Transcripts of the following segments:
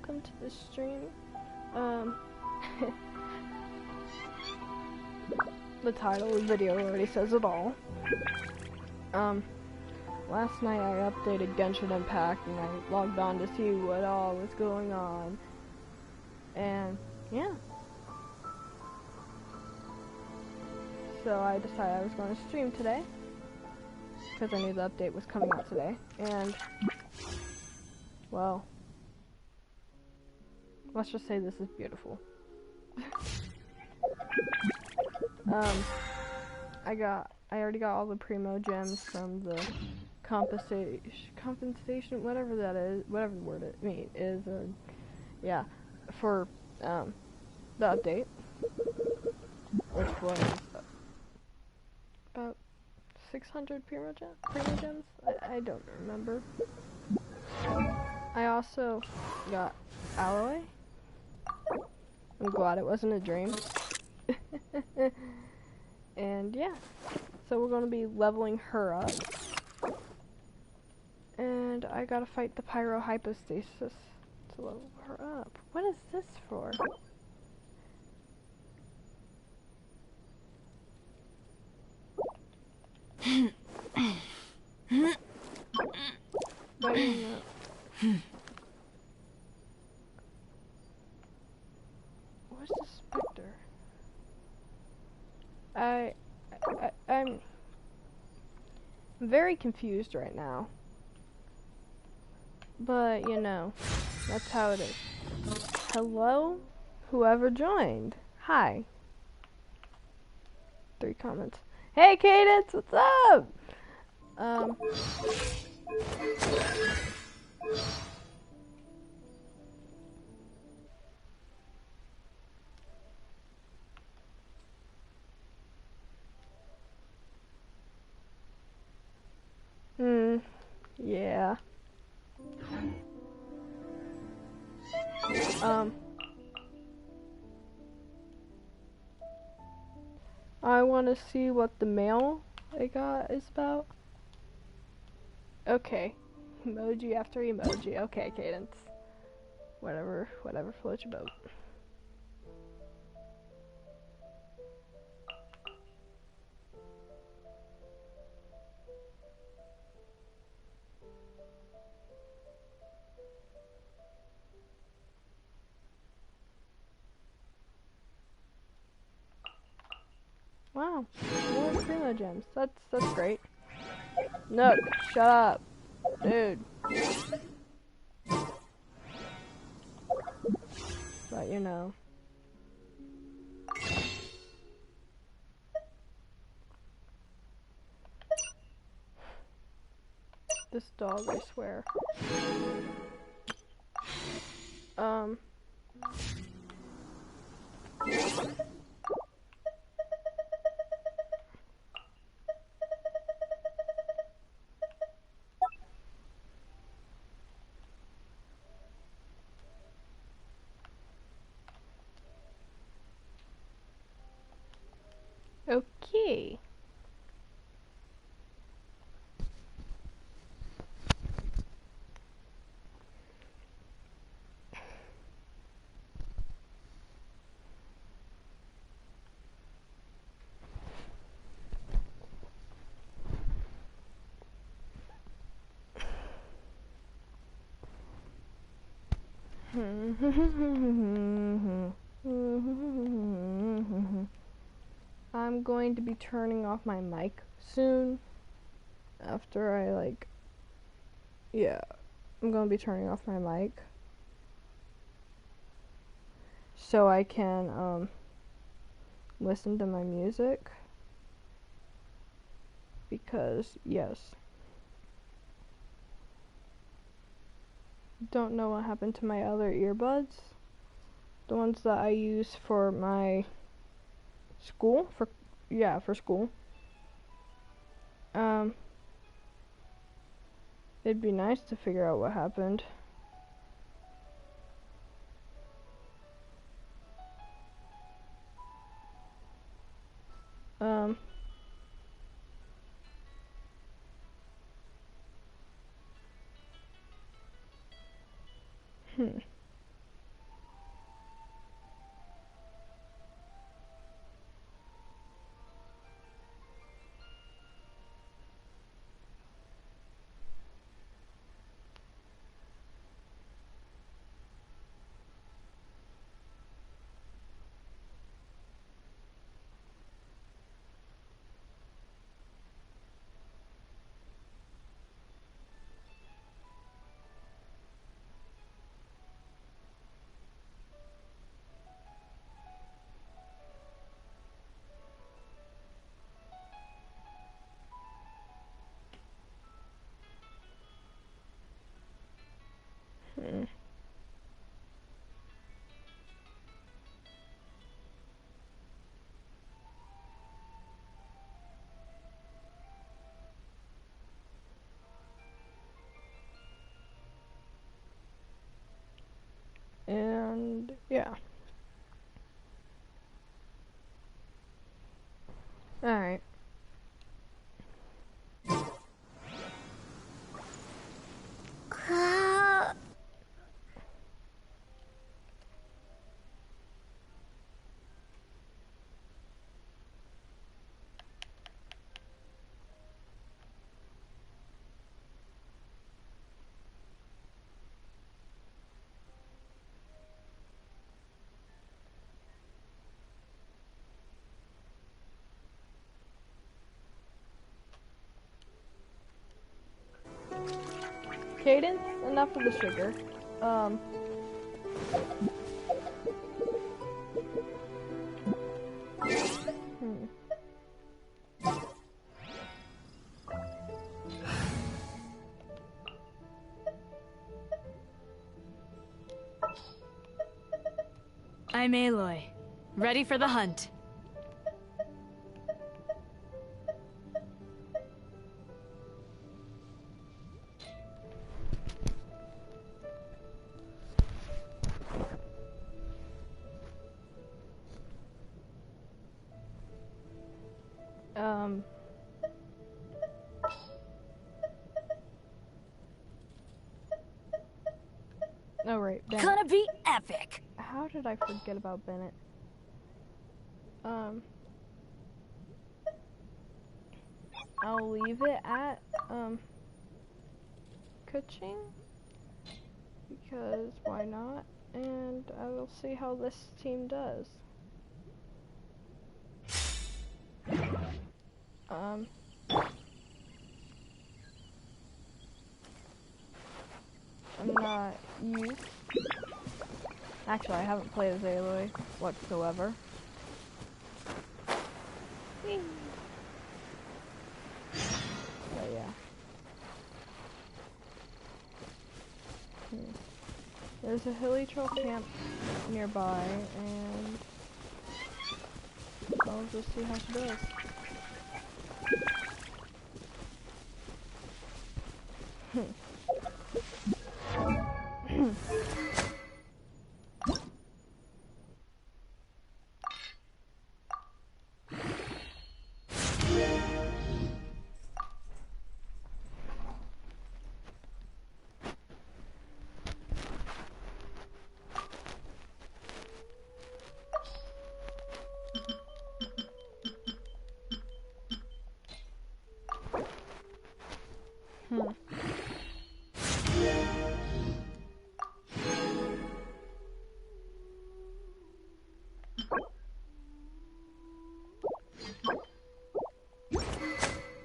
welcome to the stream. The title of the video already says it all. Last night I updated Genshin Impact and I logged on to see what all was going on. And, yeah. So I decided I was going to stream today. Because I knew the update was coming out today. And, well, let's just say this is beautiful. I already got all the primo gems from the compensation, whatever that is, whatever the word is, yeah, for, the update, which was about 600 primo gems, I don't remember. I also got alloy. I'm glad it wasn't a dream. And yeah, so we're gonna be leveling her up. And I gotta fight the pyro hypostasis to level her up. What is this for? Where's the specter? I'm very confused right now. But, you know, that's how it is. Hello? Whoever joined. Hi. 3 comments. Hey, Cadence, what's up? Yeah. I want to see what the mail I got is about. Okay. Emoji after emoji. Okay, Cadence. Whatever floats your boat. Wow, more primo gems. That's great. No, shut up, dude. But you know. This dog, I swear. Okay. I'm going to be turning off my mic soon. After I yeah, I'm going to be turning off my mic. So I can, listen to my music. Because, yes. Don't know what happened to my other earbuds. The ones that I use for my school, for school. It'd be nice to figure out what happened. Hmm. And yeah. Alright. Cadence, enough of the sugar. I'm Aloy, ready for the hunt. Oh right, Bennett. Gonna be epic. How did I forget about Bennett? I'll leave it at Kuching because why not? And I will see how this team does. I'm not used. Actually, I haven't played as Aloy whatsoever. But yeah. There's a hilly trail camp nearby, and I'll just see how she does.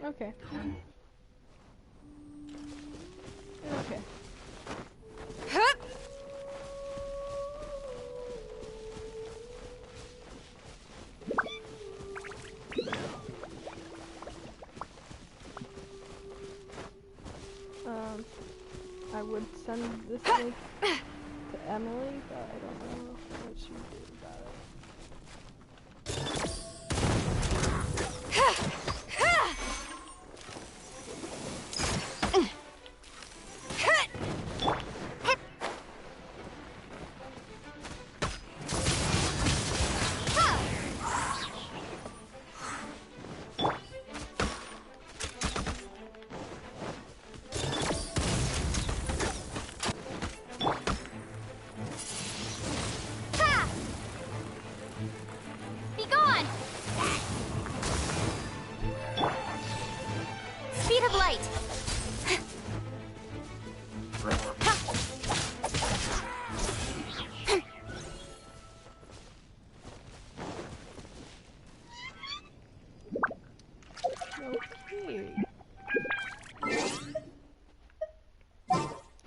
Okay. Okay. I would send this link to Emily, but I don't know what she would do about it.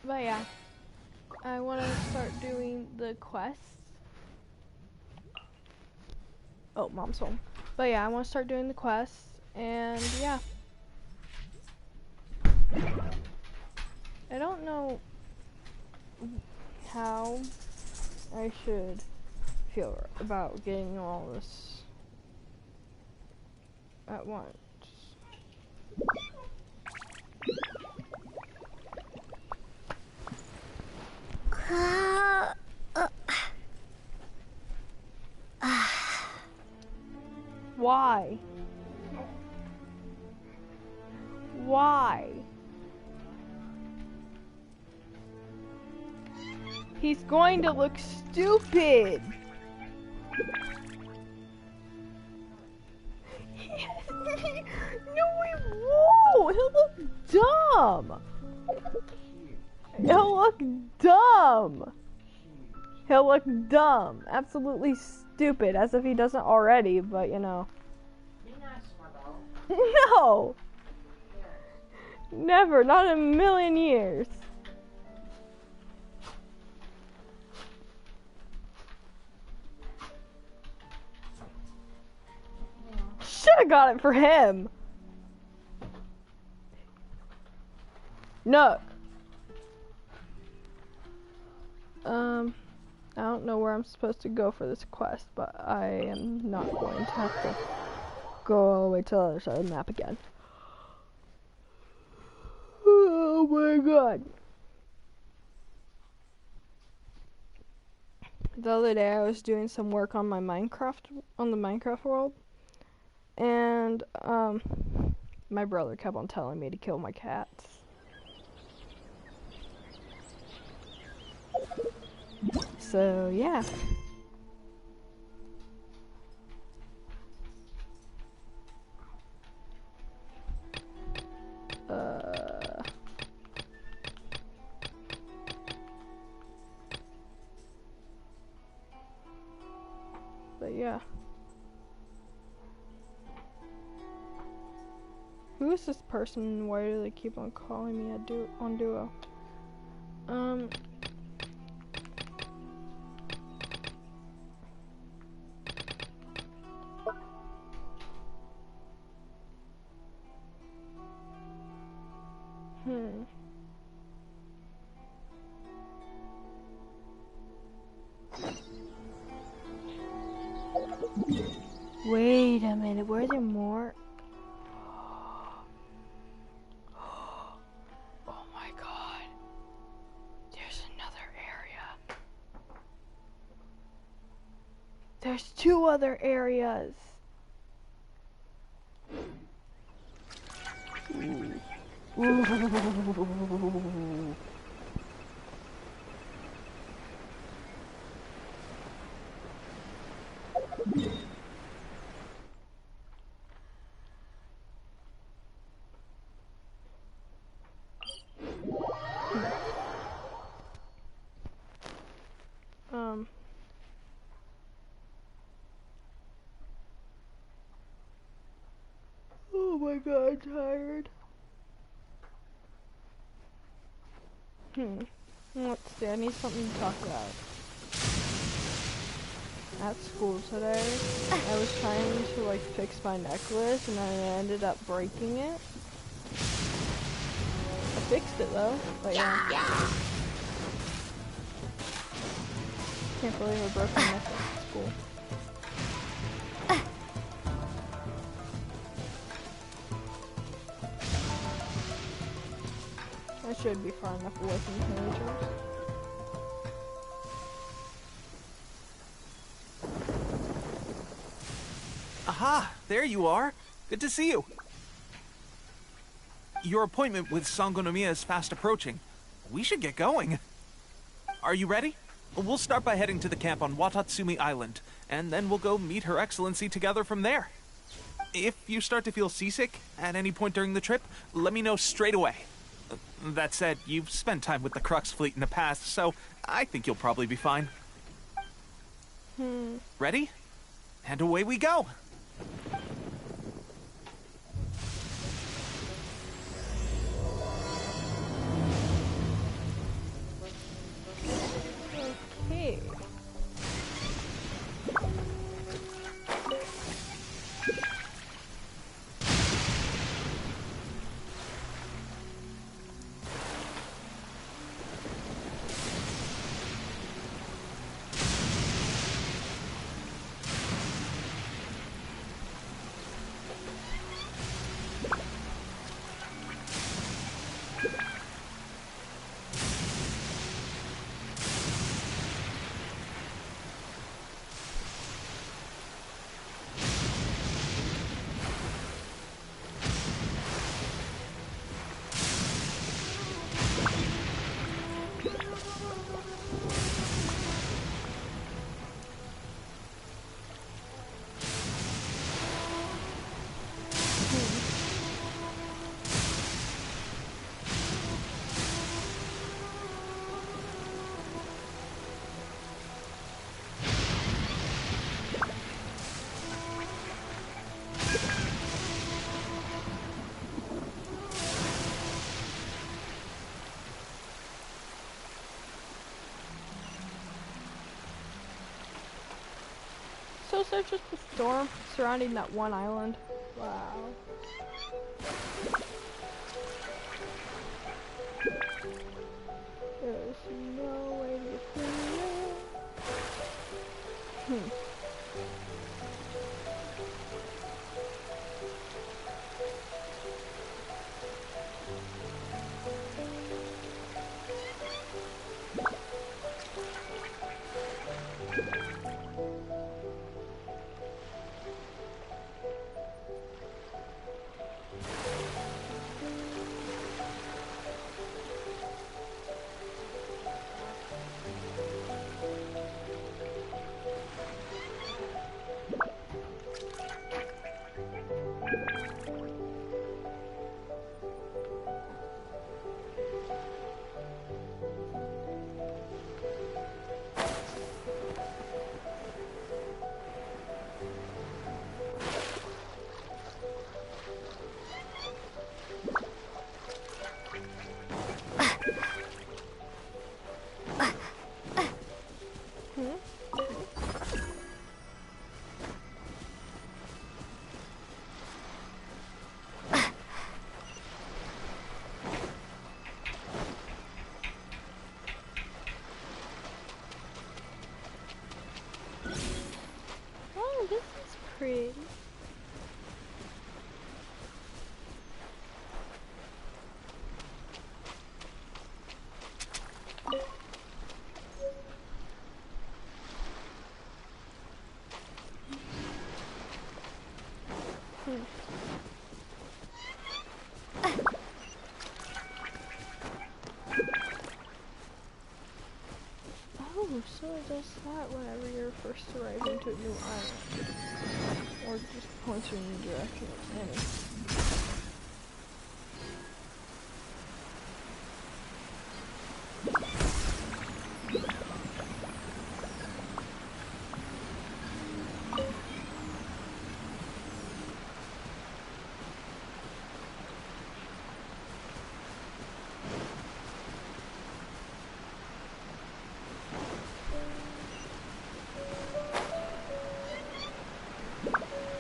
But yeah, I want to start doing the quests. Oh, mom's home. But yeah, I want to start doing the quests, and yeah. I don't know how I should feel about getting all this at once. Why? Why? He's going to look stupid. No, he won't. He'll look dumb. He'll look dumb. He'll look dumb. Absolutely stupid, as if he doesn't already, but you know. No! Never, not in a million years. Should've got it for him. No. I don't know where I'm supposed to go for this quest, but I am not going to have to go all the way to the other side of the map again. Oh my god. The other day I was doing some work on my on the Minecraft world, and my brother kept on telling me to kill my cats. So yeah. But yeah. Who is this person? Why do they keep on calling me on Duo? Wait a minute, were there more? Oh my god. There's another area. There's 2 other areas. Ooh. Oh my god, I'm tired. Let's see, I need something to talk about. At school today, I was trying to like fix my necklace and then I ended up breaking it. I fixed it though, but yeah. Can't believe I broke my necklace at school. I should be far enough away from teenagers. Aha! There you are! Good to see you! Your appointment with Sangonomiya is fast approaching. We should get going. Are you ready? We'll start by heading to the camp on Watatsumi Island, and then we'll go meet Her Excellency together from there. If you start to feel seasick at any point during the trip, let me know straight away. That said, you've spent time with the Crux fleet in the past, so I think you'll probably be fine. Ready? And away we go! Okay. notice there's just a storm surrounding that one island? Wow. There's no way to get through there. Oh, this is pretty. Oh, so it does that whenever you're first arriving to a new island. Or just points you in the direction it's heading.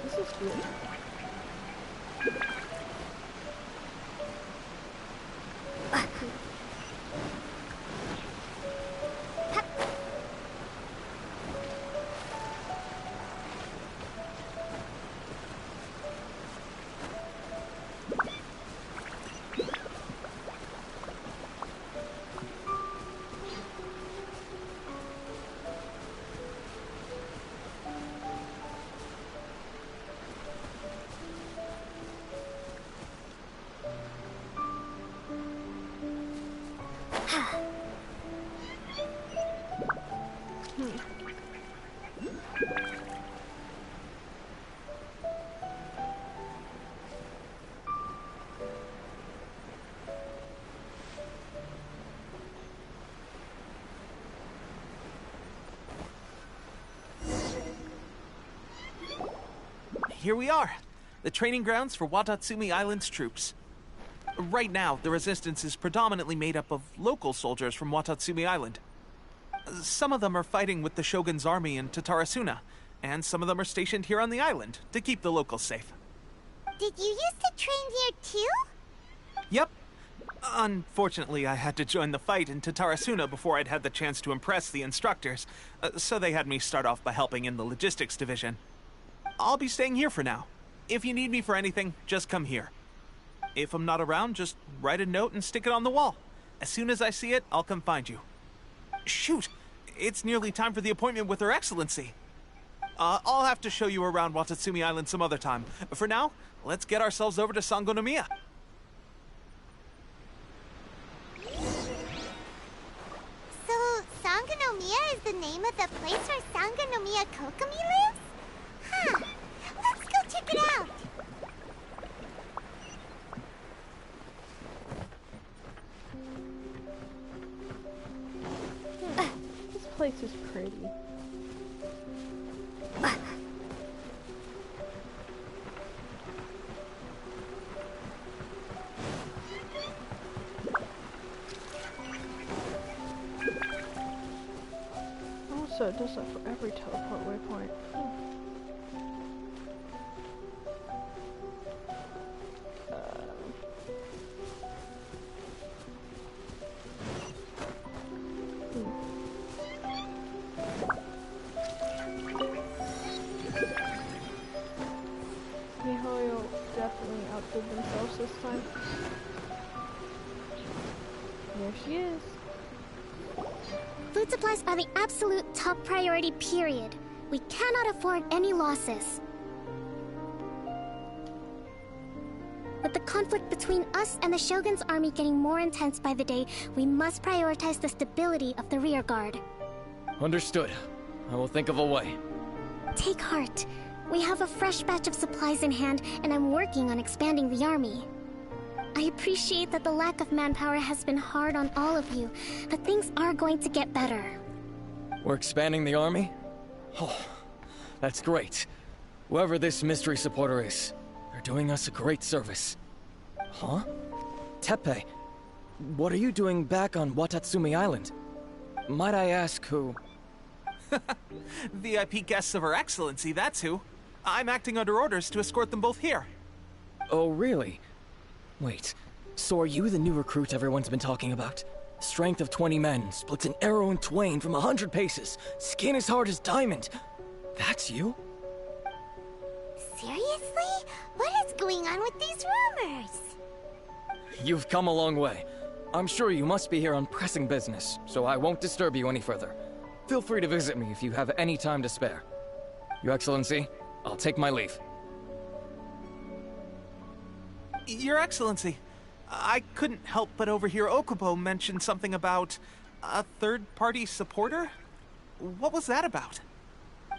This is good. Here we are, the training grounds for Watatsumi Island's troops. Right now, the resistance is predominantly made up of local soldiers from Watatsumi Island. Some of them are fighting with the Shogun's army in Tatarasuna, and some of them are stationed here on the island to keep the locals safe. Did you used to train here too? Yep. Unfortunately, I had to join the fight in Tatarasuna before I'd had the chance to impress the instructors, so they had me start off by helping in the logistics division. I'll be staying here for now. If you need me for anything, just come here. If I'm not around, just write a note and stick it on the wall. As soon as I see it, I'll come find you. Shoot! It's nearly time for the appointment with Her Excellency. I'll have to show you around Watatsumi Island some other time. For now, let's get ourselves over to Sangonomiya. So, Sangonomiya is the name of the place where Sangonomiya Kokomi lives? Huh. Let's go check it out. This place is pretty. Oh, so it does that for every teleport waypoint. There she is. Food supplies are the absolute top priority, period. We cannot afford any losses. With the conflict between us and the Shogun's army getting more intense by the day, we must prioritize the stability of the rear guard. Understood. I will think of a way. Take heart. We have a fresh batch of supplies in hand, and I'm working on expanding the army. I appreciate that the lack of manpower has been hard on all of you, but things are going to get better. We're expanding the army? Oh, that's great. Whoever this mystery supporter is, they're doing us a great service. Huh? Teppei, what are you doing back on Watatsumi Island? Might I ask who? VIP guests of Her Excellency, that's who. I'm acting under orders to escort them both here. Oh, really? Wait, so are you the new recruit everyone's been talking about? Strength of 20 men, splits an arrow in twain from 100 paces, skin as hard as diamond. That's you? Seriously? What is going on with these rumors? You've come a long way. I'm sure you must be here on pressing business, so I won't disturb you any further. Feel free to visit me if you have any time to spare. Your Excellency, I'll take my leave. Your Excellency, I couldn't help but overhear Okubo mention something about a third-party supporter? What was that about?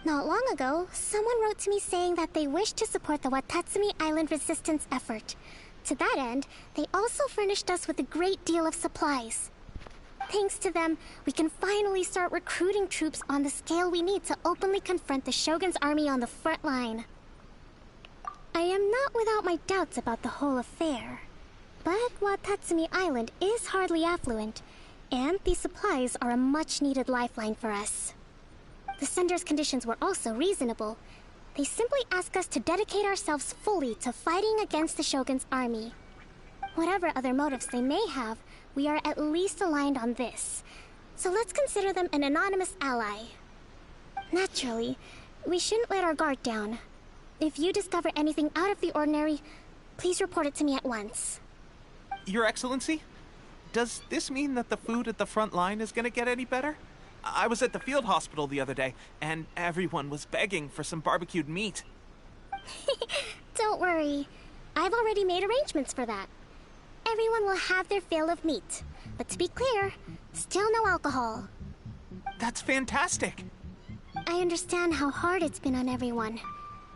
Not long ago, someone wrote to me saying that they wish to support the Watatsumi Island resistance effort. To that end, they also furnished us with a great deal of supplies. Thanks to them, we can finally start recruiting troops on the scale we need to openly confront the Shogun's army on the front line. I am not without my doubts about the whole affair. But Watatsumi Island is hardly affluent, and these supplies are a much-needed lifeline for us. The sender's conditions were also reasonable. They simply ask us to dedicate ourselves fully to fighting against the Shogun's army. Whatever other motives they may have, we are at least aligned on this. So let's consider them an anonymous ally. Naturally, we shouldn't let our guard down. If you discover anything out of the ordinary, please report it to me at once. Your Excellency, does this mean that the food at the front line is gonna get any better? I was at the field hospital the other day, and everyone was begging for some barbecued meat. Don't worry. I've already made arrangements for that. Everyone will have their fill of meat. But to be clear, still no alcohol. That's fantastic! I understand how hard it's been on everyone.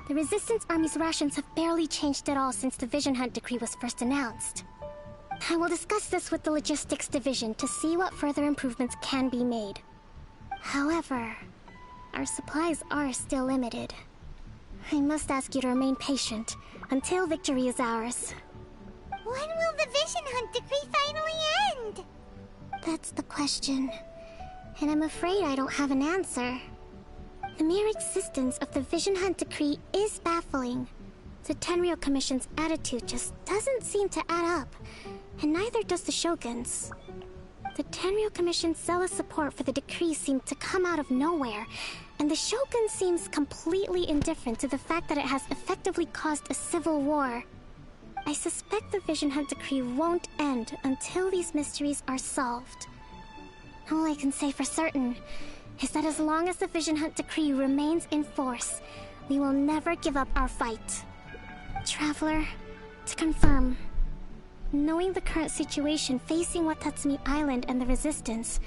The Resistance Army's rations have barely changed at all since the Vision Hunt decree was first announced. I will discuss this with the Logistics Division to see what further improvements can be made. However, our supplies are still limited. I must ask you to remain patient until victory is ours. When will the Vision Hunt decree finally end? That's the question, and I'm afraid I don't have an answer. The mere existence of the Vision Hunt decree is baffling. The Tenryou Commission's attitude just doesn't seem to add up, and neither does the Shogun's. The Tenryou Commission's zealous support for the decree seemed to come out of nowhere, and the Shogun seems completely indifferent to the fact that it has effectively caused a civil war. I suspect the Vision Hunt decree won't end until these mysteries are solved. All I can say for certain is that as long as the Vision Hunt decree remains in force, we will never give up our fight. Traveler, to confirm, knowing the current situation facing Watatsumi Island and the Resistance,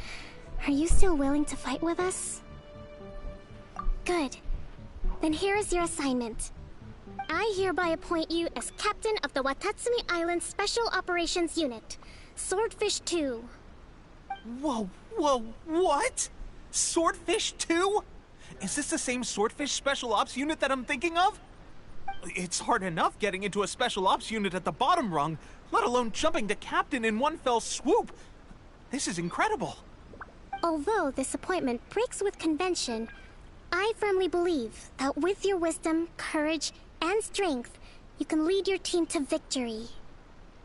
are you still willing to fight with us? Good. Then here is your assignment. I hereby appoint you as captain of the Watatsumi Island Special Operations Unit, Swordfish 2. Whoa, what? Swordfish 2? Is this the same Swordfish Special Ops unit that I'm thinking of? It's hard enough getting into a Special Ops unit at the bottom rung, let alone jumping to captain in one fell swoop. This is incredible. Although this appointment breaks with convention, I firmly believe that with your wisdom, courage, and strength, you can lead your team to victory.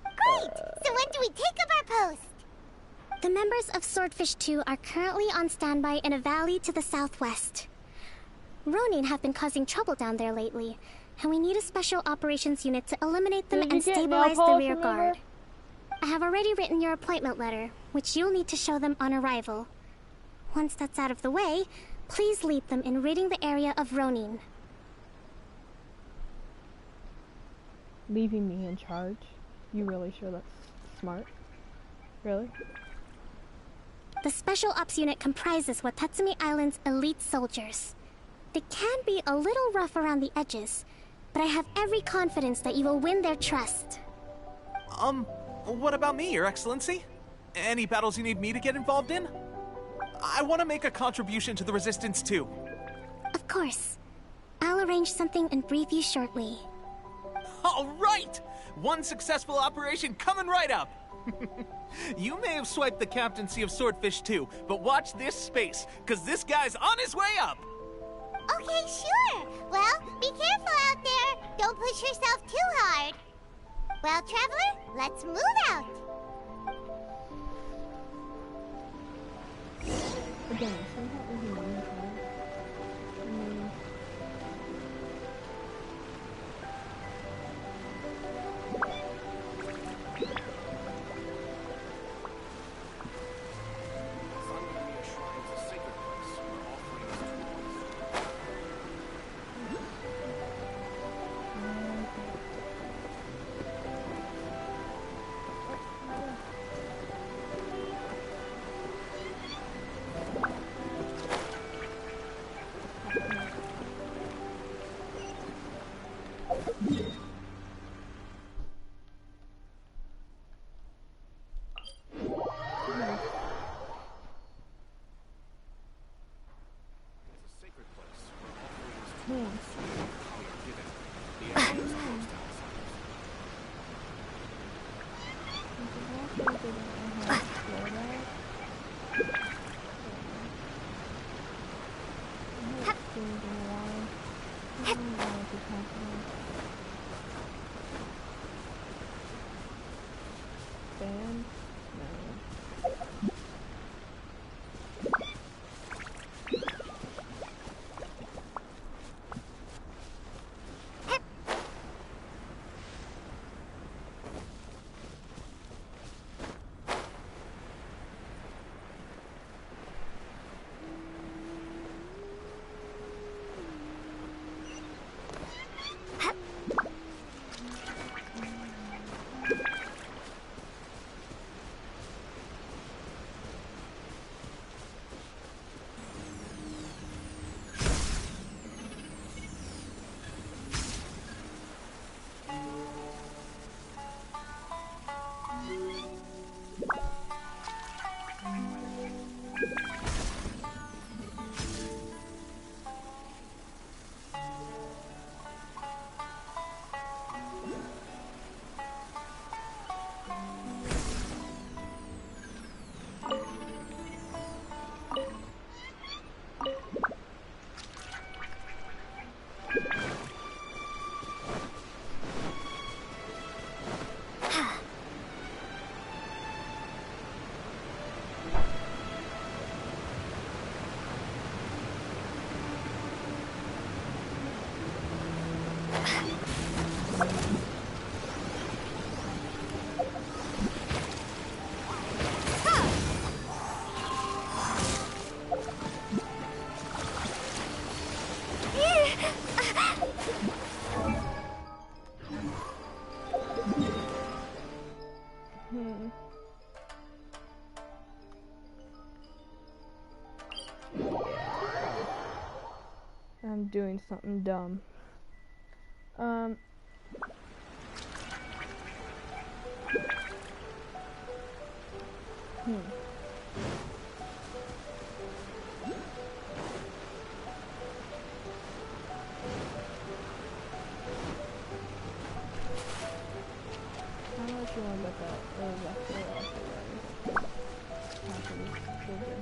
Great! So when do we take up our post? The members of Swordfish 2 are currently on standby in a valley to the southwest. Ronin have been causing trouble down there lately, and we need a special operations unit to eliminate them Did you and get stabilize the mail rear post, guard. I have already written your appointment letter, which you'll need to show them on arrival. Once that's out of the way, please lead them in ridding the area of Ronin. Leaving me in charge? You really sure that's smart? Really? The Special Ops Unit comprises Watatsumi Island's elite soldiers. They can be a little rough around the edges, but I have every confidence that you will win their trust. What about me, Your Excellency? Any battles you need me to get involved in? I want to make a contribution to the Resistance too. Of course. I'll arrange something and brief you shortly. All right! One successful operation coming right up! You may have swiped the captaincy of Swordfish too, but watch this space, because this guy's on his way up! Okay, sure. Well, be careful out there. Don't push yourself too hard. Well, Traveler, let's move out. Again, somehow leaving me in charge. I'm doing something dumb. How much you want to bet that? Oh, that's way off already. Happy children.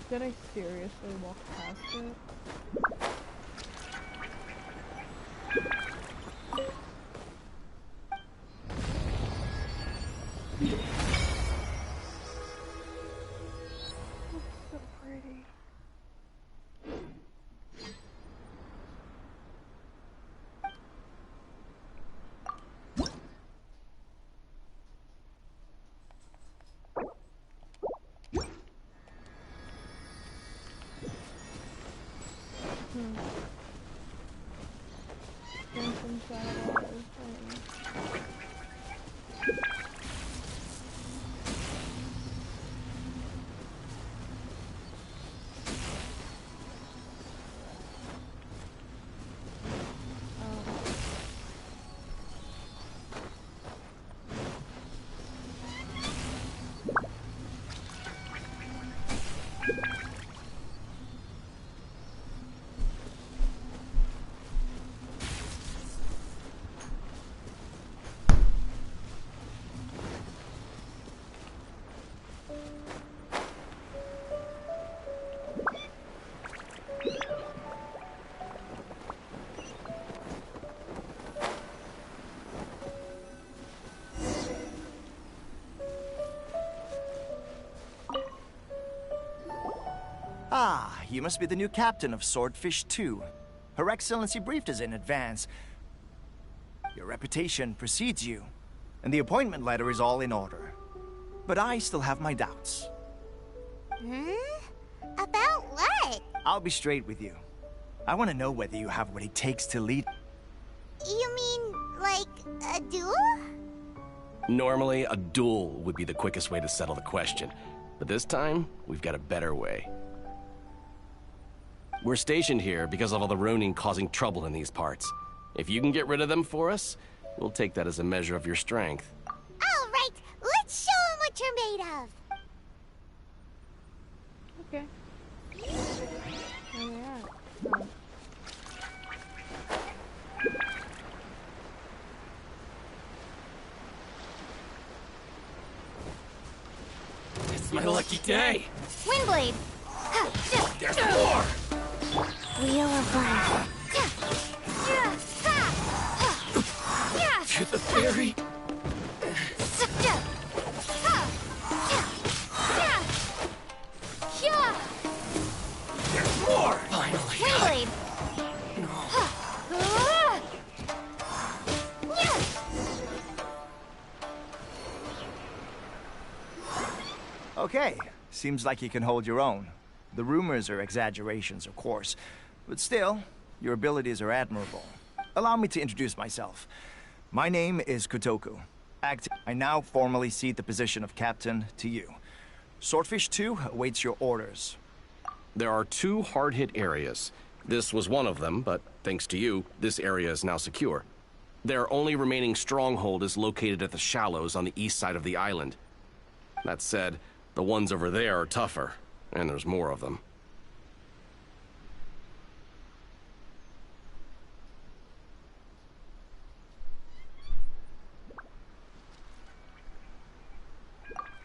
Did I seriously walk past it? Looks so pretty. Genshin Shadow is playing. Ah, you must be the new captain of Swordfish 2. Her Excellency briefed us in advance. Your reputation precedes you, and the appointment letter is all in order. But I still have my doubts. About what? I'll be straight with you. I want to know whether you have what it takes to lead. You mean, like, a duel? Normally, a duel would be the quickest way to settle the question. But this time, we've got a better way. We're stationed here because of all the Ronin causing trouble in these parts. If you can get rid of them for us, we'll take that as a measure of your strength. All right, let's show them what you're made of. Okay. Where we at? Oh. It's my lucky day! Windblade. There's more! Wheel of Life. To the berry! There's more! Finally! Windblade. Okay, seems like you can hold your own. The rumors are exaggerations, of course, but still, your abilities are admirable. Allow me to introduce myself. My name is Kotoku. I now formally cede the position of captain to you. Swordfish 2 awaits your orders. There are 2 hard-hit areas. This was one of them, but thanks to you, this area is now secure. Their only remaining stronghold is located at the shallows on the east side of the island. That said, the ones over there are tougher, and there's more of them.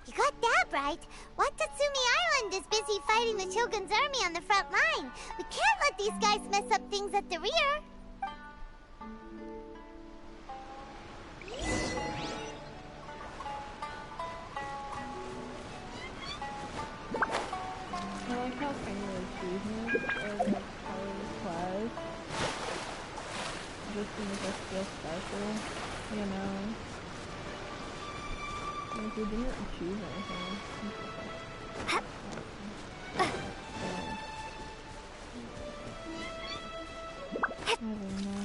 You got that right. Watatsumi Island is busy fighting the Shogun's army on the front line. We can't let these guys mess up things at the rear. I like how some of the achievements are like part of the class. Just to make us feel special, you know? Like we didn't achieve anything. I don't know.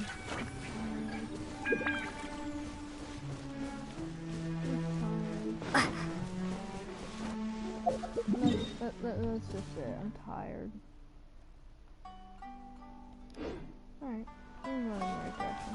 That's just it. I'm tired. Alright, I'm going in the right direction.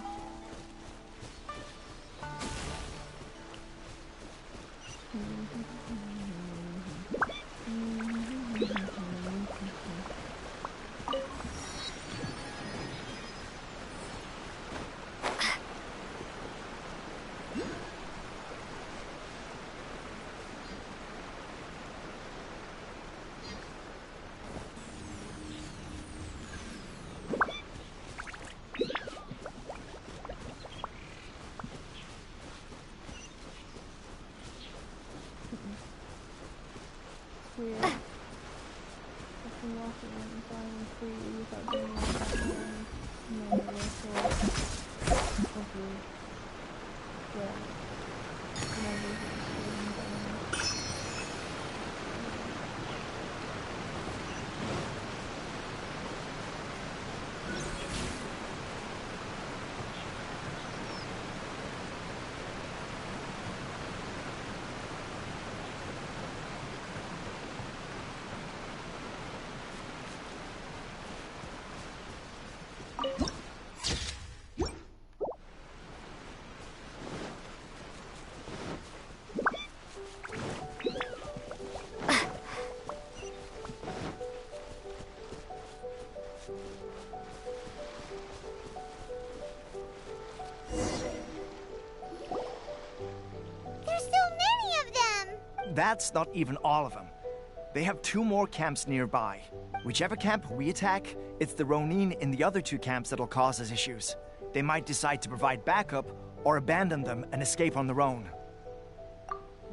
Weird. I can walk around and find them free without being on that hopefully. That's not even all of them. They have 2 more camps nearby. Whichever camp we attack, it's the Ronin in the other 2 camps that'll cause us issues. They might decide to provide backup or abandon them and escape on their own.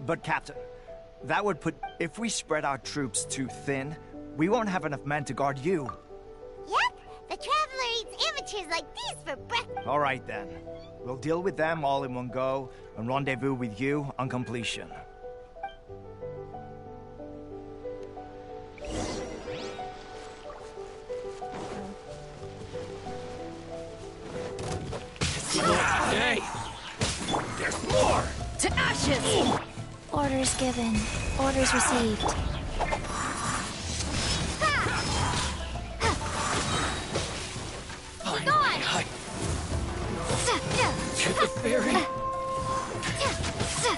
But Captain, that would put... If we spread our troops too thin, we won't have enough men to guard you. Yep, the Traveler eats amateurs like these for breakfast. All right then. We'll deal with them all in one go and rendezvous with you on completion. Hey! There's more! To ashes! Orders given. Orders received. Finally, hit the ferry.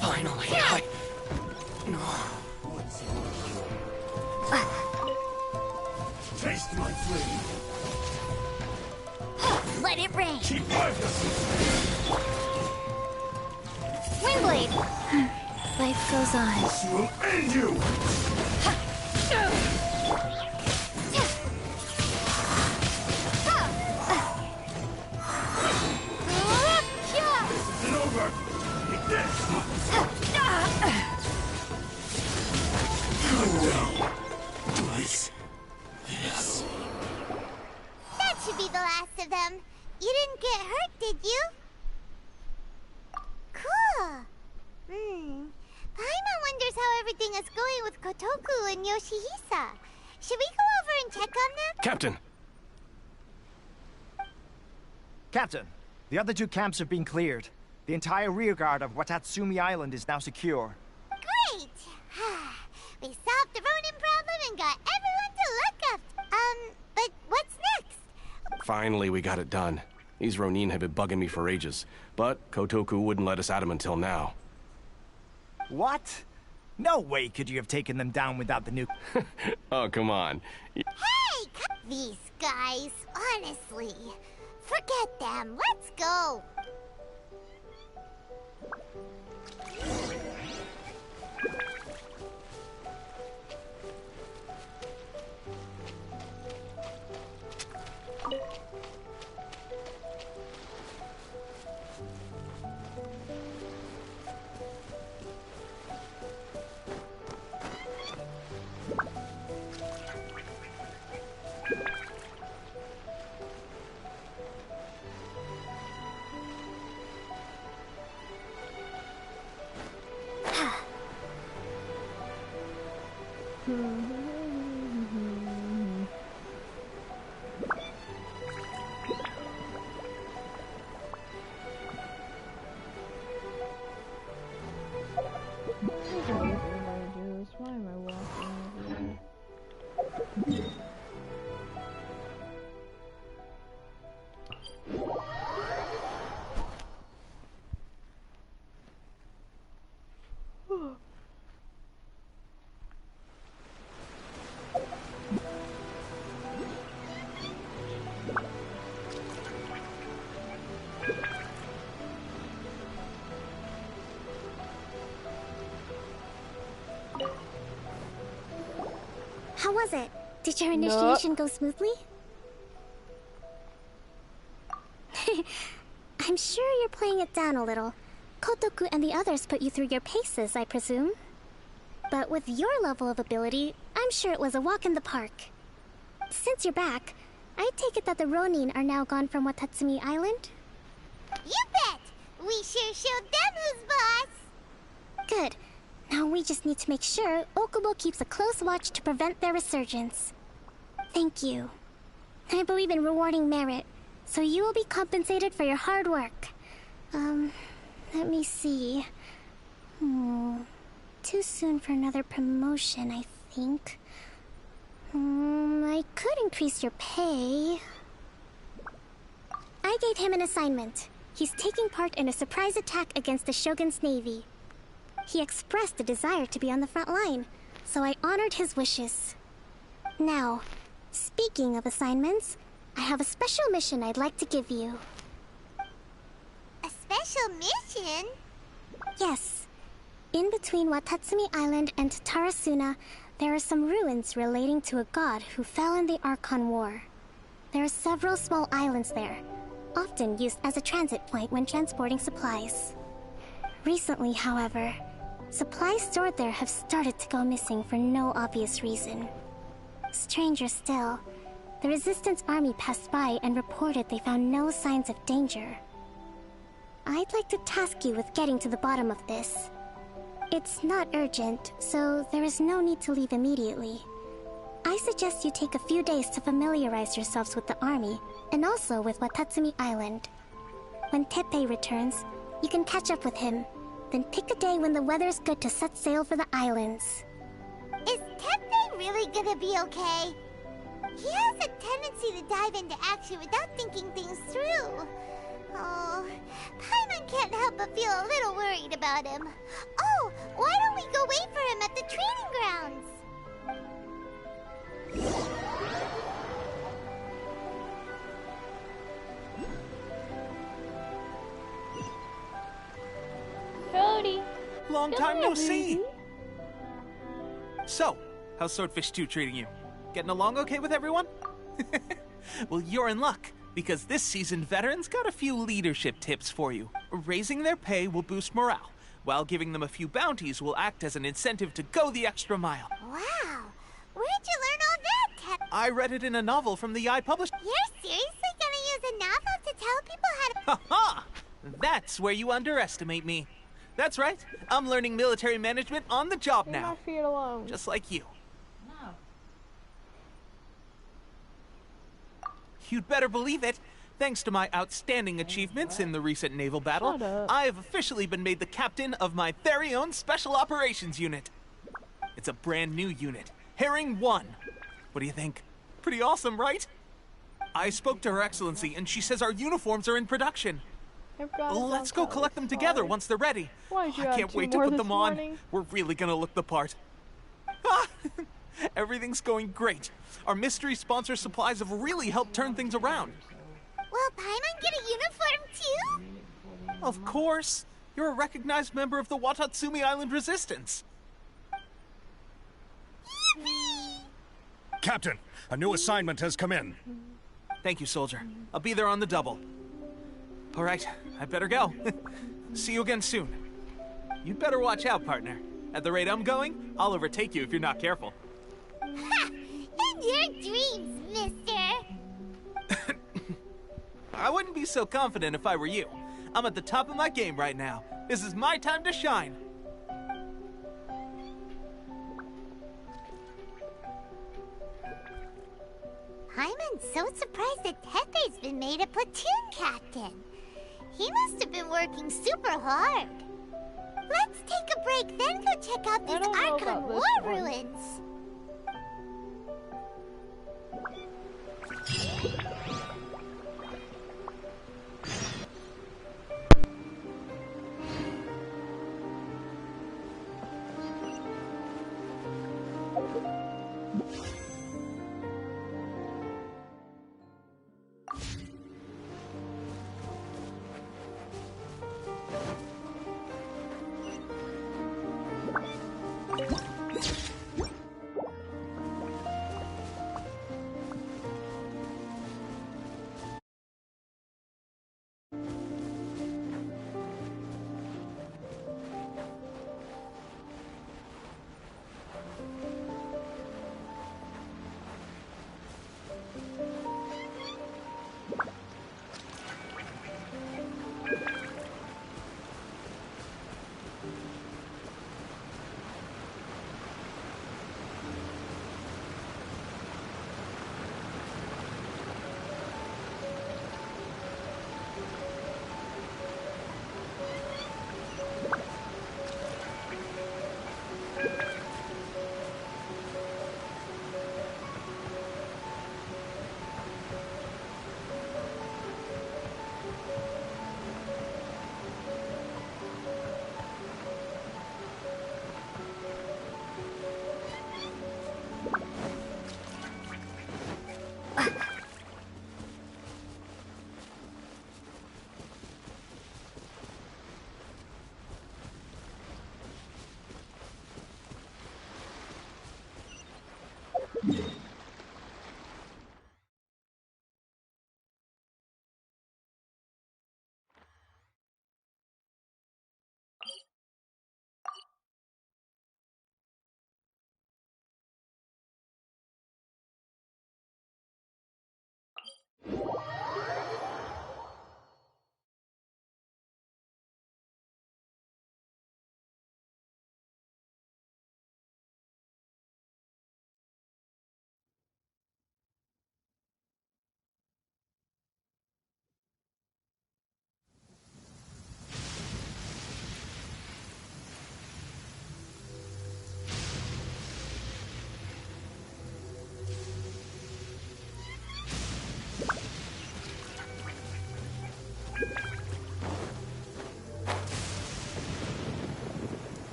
Finally, Taste my flame. Let it rain. Keep my Windblade! Life goes on. This will end you. Isn't over. Take this. Cut down. Nice. Yes. That should be the last of them. You didn't get hurt, did you? Cool. Paimon wonders how everything is going with Kotoku and Yoshihisa. Should we go over and check on them? Captain! Captain, the other two camps have been cleared. The entire rearguard of Watatsumi Island is now secure. Great! We solved the Ronin problem and got everyone to look up. But what's next? Finally, we got it done. These Ronin have been bugging me for ages, but Kotoku wouldn't let us at them until now. What? No way could you have taken them down without the nuke. Oh, come on. Hey! These guys, honestly. Forget them. Let's go. Why am I walking everywhere? How was it? Did your initiation go smoothly? I'm sure you're playing it down a little. Kotoku and the others put you through your paces, I presume. But with your level of ability, I'm sure it was a walk in the park. Since you're back, I take it that the Ronin are now gone from Watatsumi Island? You bet! We sure showed them who's boss! Good. Now we just need to make sure Okubo keeps a close watch to prevent their resurgence. Thank you. I believe in rewarding merit, so you will be compensated for your hard work. Let me see. Too soon for another promotion, I think. I could increase your pay. I gave him an assignment. He's taking part in a surprise attack against the Shogun's navy. He expressed a desire to be on the front line, so I honored his wishes. Now, speaking of assignments, I have a special mission I'd like to give you. A special mission? Yes. In between Watatsumi Island and Tarasuna, there are some ruins relating to a god who fell in the Archon War. There are several small islands there, often used as a transit point when transporting supplies. Recently, however, supplies stored there have started to go missing for no obvious reason. Stranger still, the Resistance army passed by and reported they found no signs of danger. I'd like to task you with getting to the bottom of this. It's not urgent, so there is no need to leave immediately. I suggest you take a few days to familiarize yourselves with the army, and also with Watatsumi Island. When Teppei returns, you can catch up with him. Then pick a day when the weather's good to set sail for the islands. Is Teppei really gonna be okay? He has a tendency to dive into action without thinking things through. Oh, Paimon can't help but feel a little worried about him. Oh, why don't we go wait for him at the training grounds? Cody. Long Come time here, no see. baby. So, how's Swordfish 2 treating you? Getting along okay with everyone? Well, you're in luck, because this seasoned veteran's got a few leadership tips for you. Raising their pay will boost morale, while giving them a few bounties will act as an incentive to go the extra mile. Wow, where'd you learn all that, Tep? I read it in a novel from the I published. You're seriously gonna use a novel to tell people how to... Ha ha! That's where you underestimate me. That's right, I'm learning military management on the job Leave my now. feet alone. Just like you. You'd better believe it. Thanks to my outstanding achievements in the recent naval battle, Shut up. I have officially been made the captain of my very own Special Operations Unit. It's a brand new unit, Herring 1. What do you think? Pretty awesome, right? I spoke to Her Excellency, and she says our uniforms are in production. I've got Let's go collect them together once they're ready. Why'd you I add can't 2 wait to more put this them on. morning? We're really gonna look the part. Ah, everything's going great. Our mystery sponsor supplies have really helped turn things around. Will Paimon get a uniform too? Of course. You're a recognized member of the Watatsumi Island Resistance. Yippee! Captain, a new assignment has come in. Thank you, soldier. I'll be there on the double. All right, I better go. See you again soon. You'd better watch out, partner. At the rate I'm going, I'll overtake you if you're not careful. Ha! In your dreams, mister! I wouldn't be so confident if I were you. I'm at the top of my game right now. This is my time to shine. Paimon's so surprised that Tepe's been made a platoon captain. He must have been working super hard. Let's take a break, then go check out these I don't know Archon about this war one. ruins.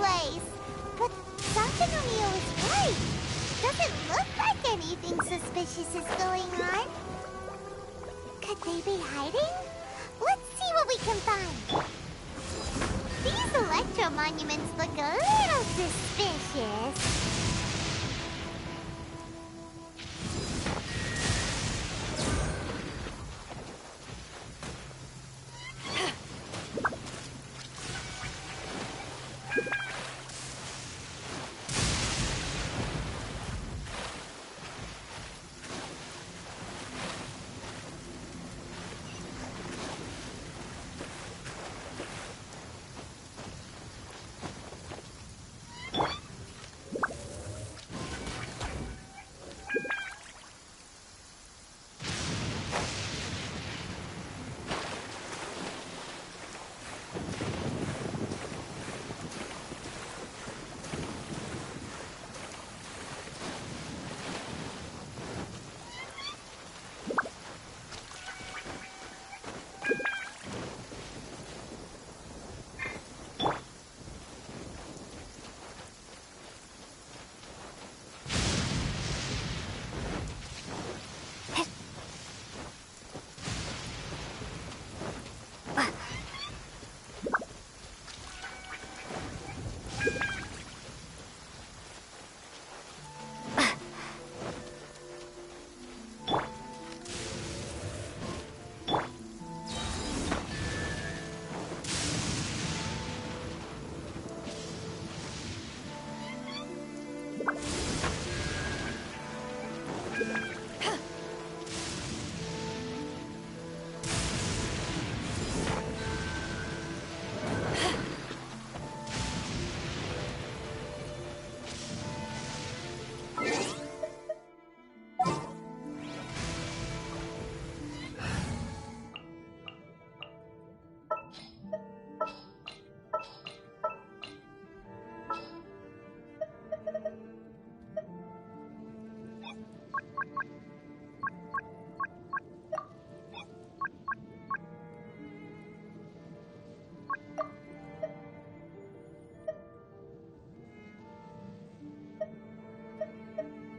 place. But Dr. Nomio is right. Doesn't look like anything suspicious is going on. Could they be hiding? Let's see what we can find. These electro monuments look a little suspicious.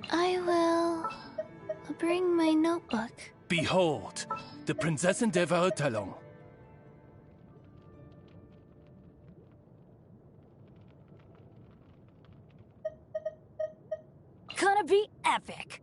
I will bring my notebook. Behold, the Prinzessin der Verurteilung. Gonna be epic.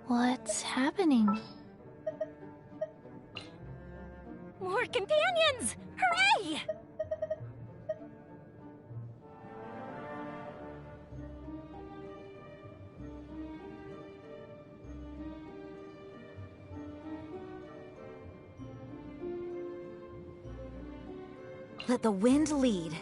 What's happening? More sword companions! Hooray! Let the wind lead.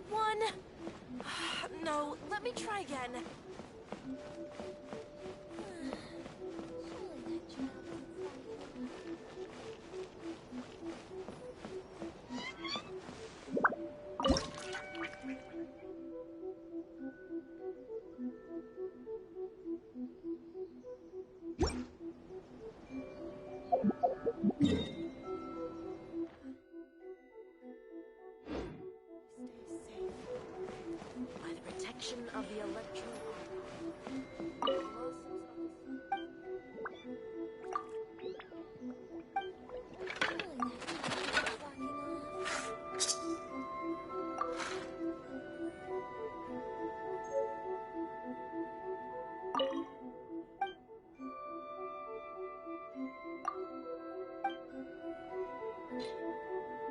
that one? No, let me try again. By the protection of the electro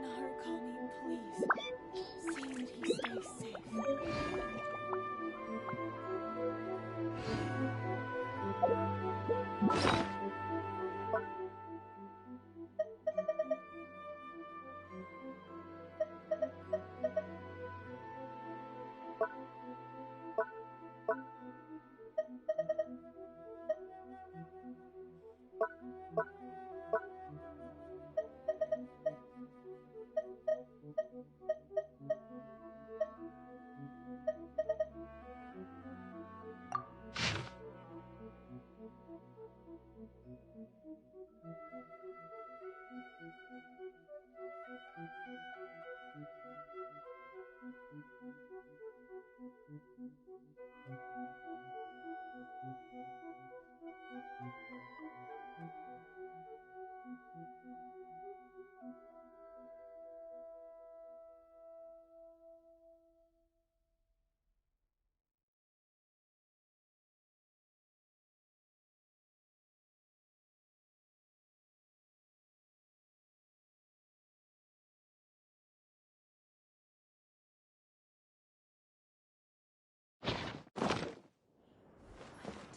Narukami, please. See that he stays safe.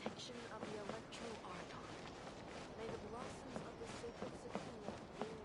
Protection of the electro argon. May the blossoms of the sacred sakura bloom.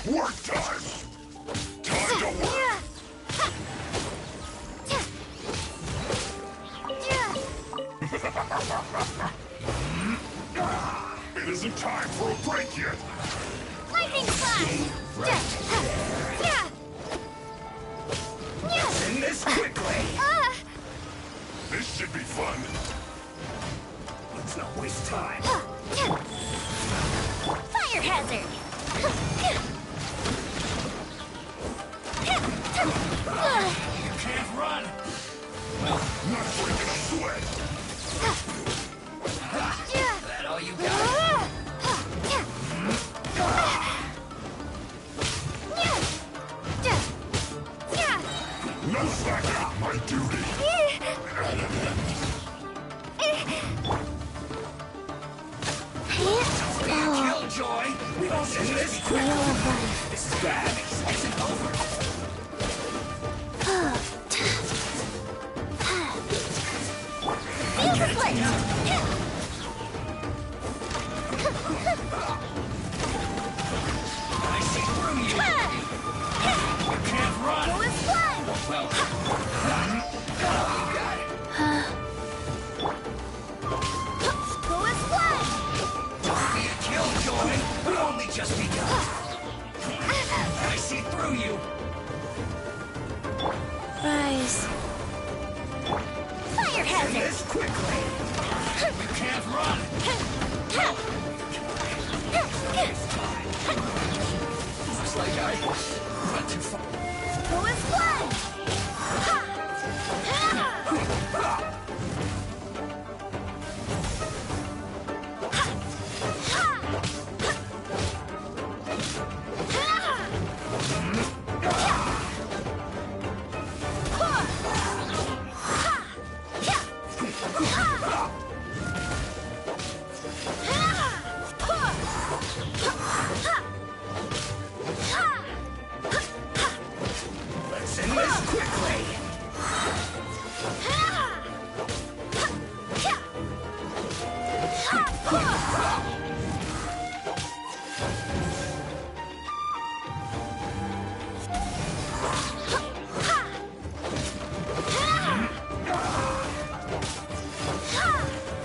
Work time! Time to work! It isn't time for a break yet! Lightning flash! In this quickly! This should be fun! Let's not waste time! Fire hazard! You can't run! Well, not breaking a sweat. That all you got? No slacking, my duty. Killjoy! We don't do this quickly! This is bad. Isn't over. Feel the blade! I see through you! You can't run! Go with fun! Well, you got it. Go with fun! Don't be a killjoy! We only just begun! I see through you! Rise. Fire End hazard! this quickly! You can't run! Looks like I went too far. Go with fun! Let's end this quickly!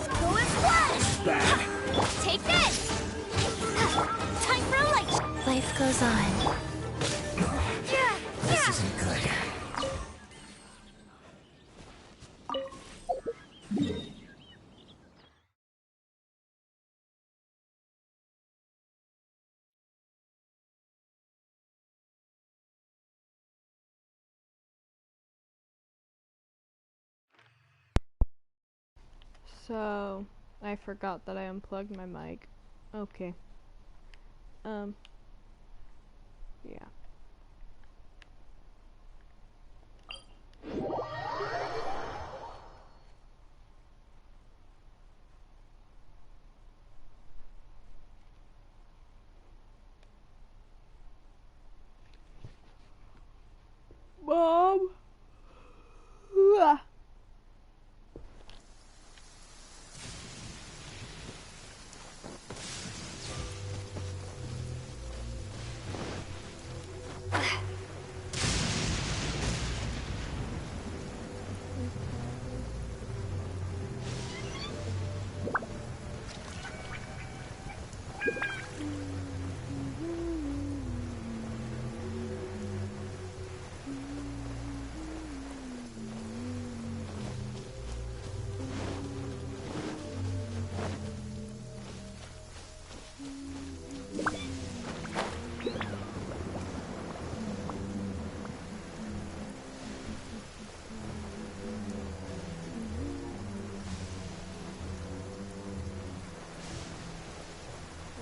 Go with fun! Bad. Take this! Time for a light! Life goes on. This isn't good. So, I forgot that I unplugged my mic. Okay. Yeah. Mom! Ah.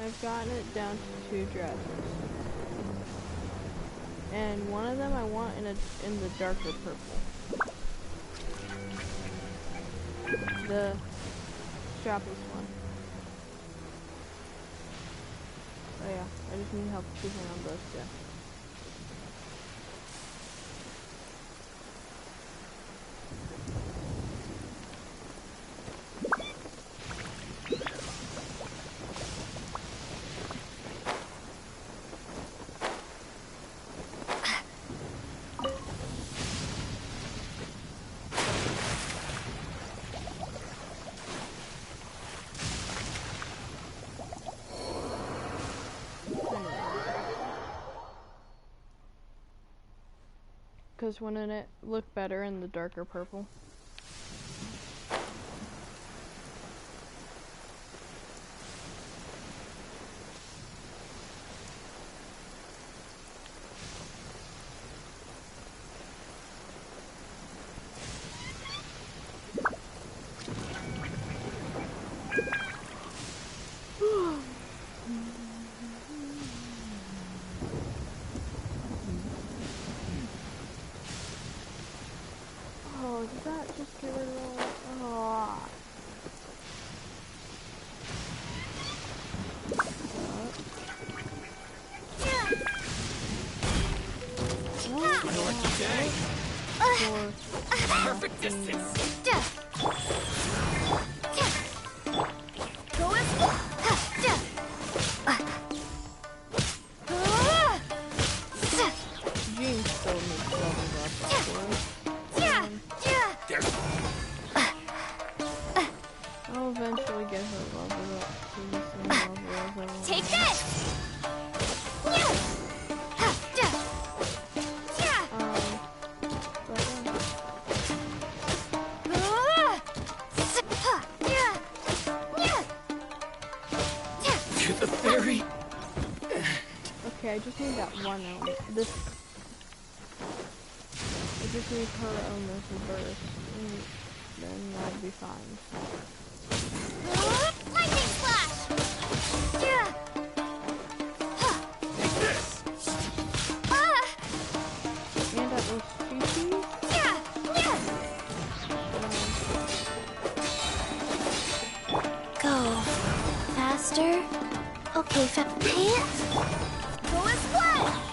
I've gotten it down to 2 dresses. And one of them I want in the darker purple. The strapless one. Oh yeah, I just need help choosing on those two. Because wouldn't it look better in the darker purple? Just get rid of all. Oh. Perfect distance. Jean still needs levels up, of course. I'll eventually get her leveled up to the same level as everyone Take else. this! To the ferry. Okay, I just need that one element. This. I just need her element reversed. And then I'd be fine. Lightning flash! And at least species. Go. Faster. Okay, Go as one!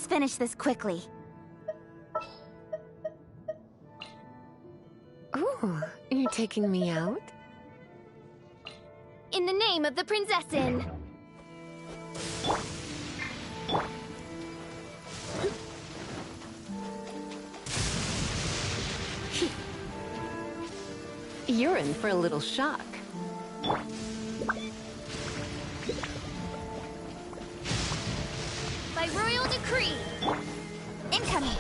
Let's finish this quickly. Ooh, you're taking me out? In the name of the Prinzessin! You're in for a little shock. By royal decree! Incoming!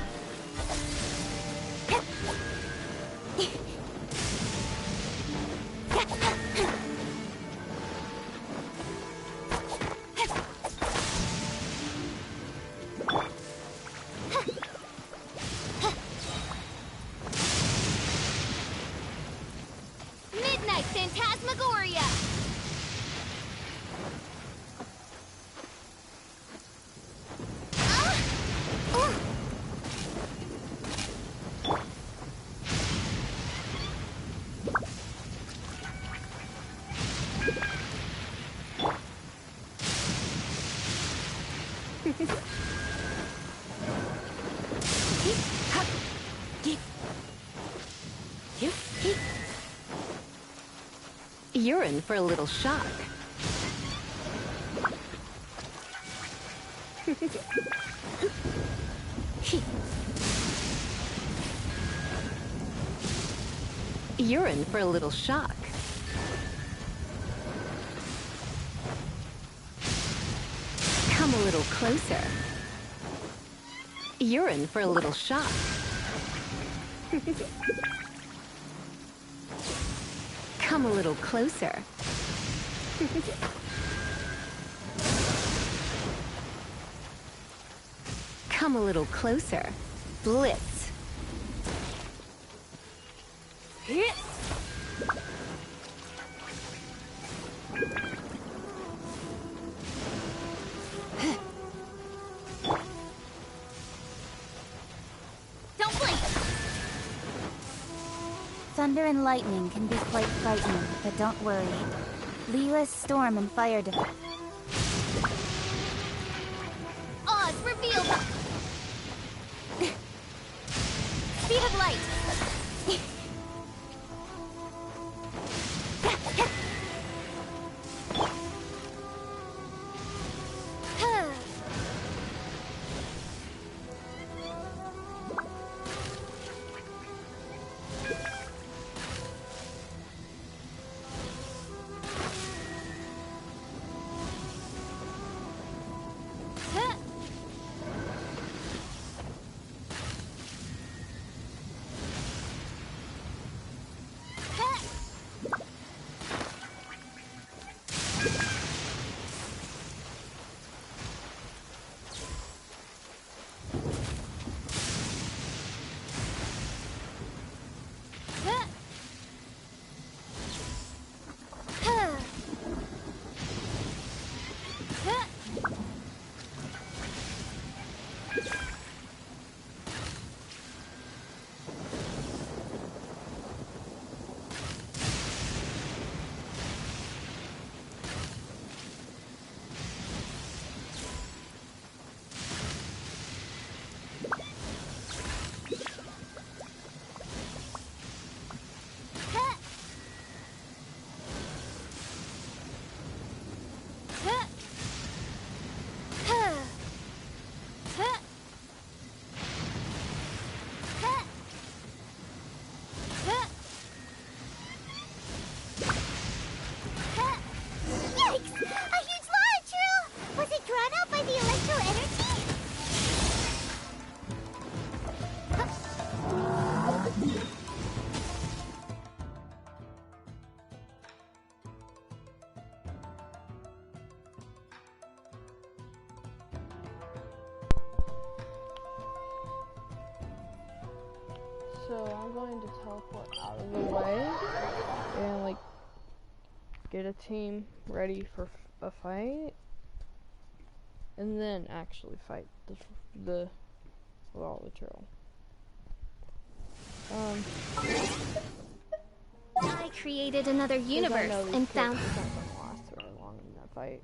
Midnight Phantasmagoria! You're in for a little shock. You're in for a little shock. Come a little closer. You're in for a little shock. Come a little closer. Come a little closer. Blitz. Don't blink! Thunder and lightning can be quite frightening, but don't worry. Leela's storm and fire defense. Oz revealed! Speed of light! So I'm going to teleport out of the way and like get a team ready for a fight, and then actually fight the troll. I created another universe and found. It's not going to last very long in that fight.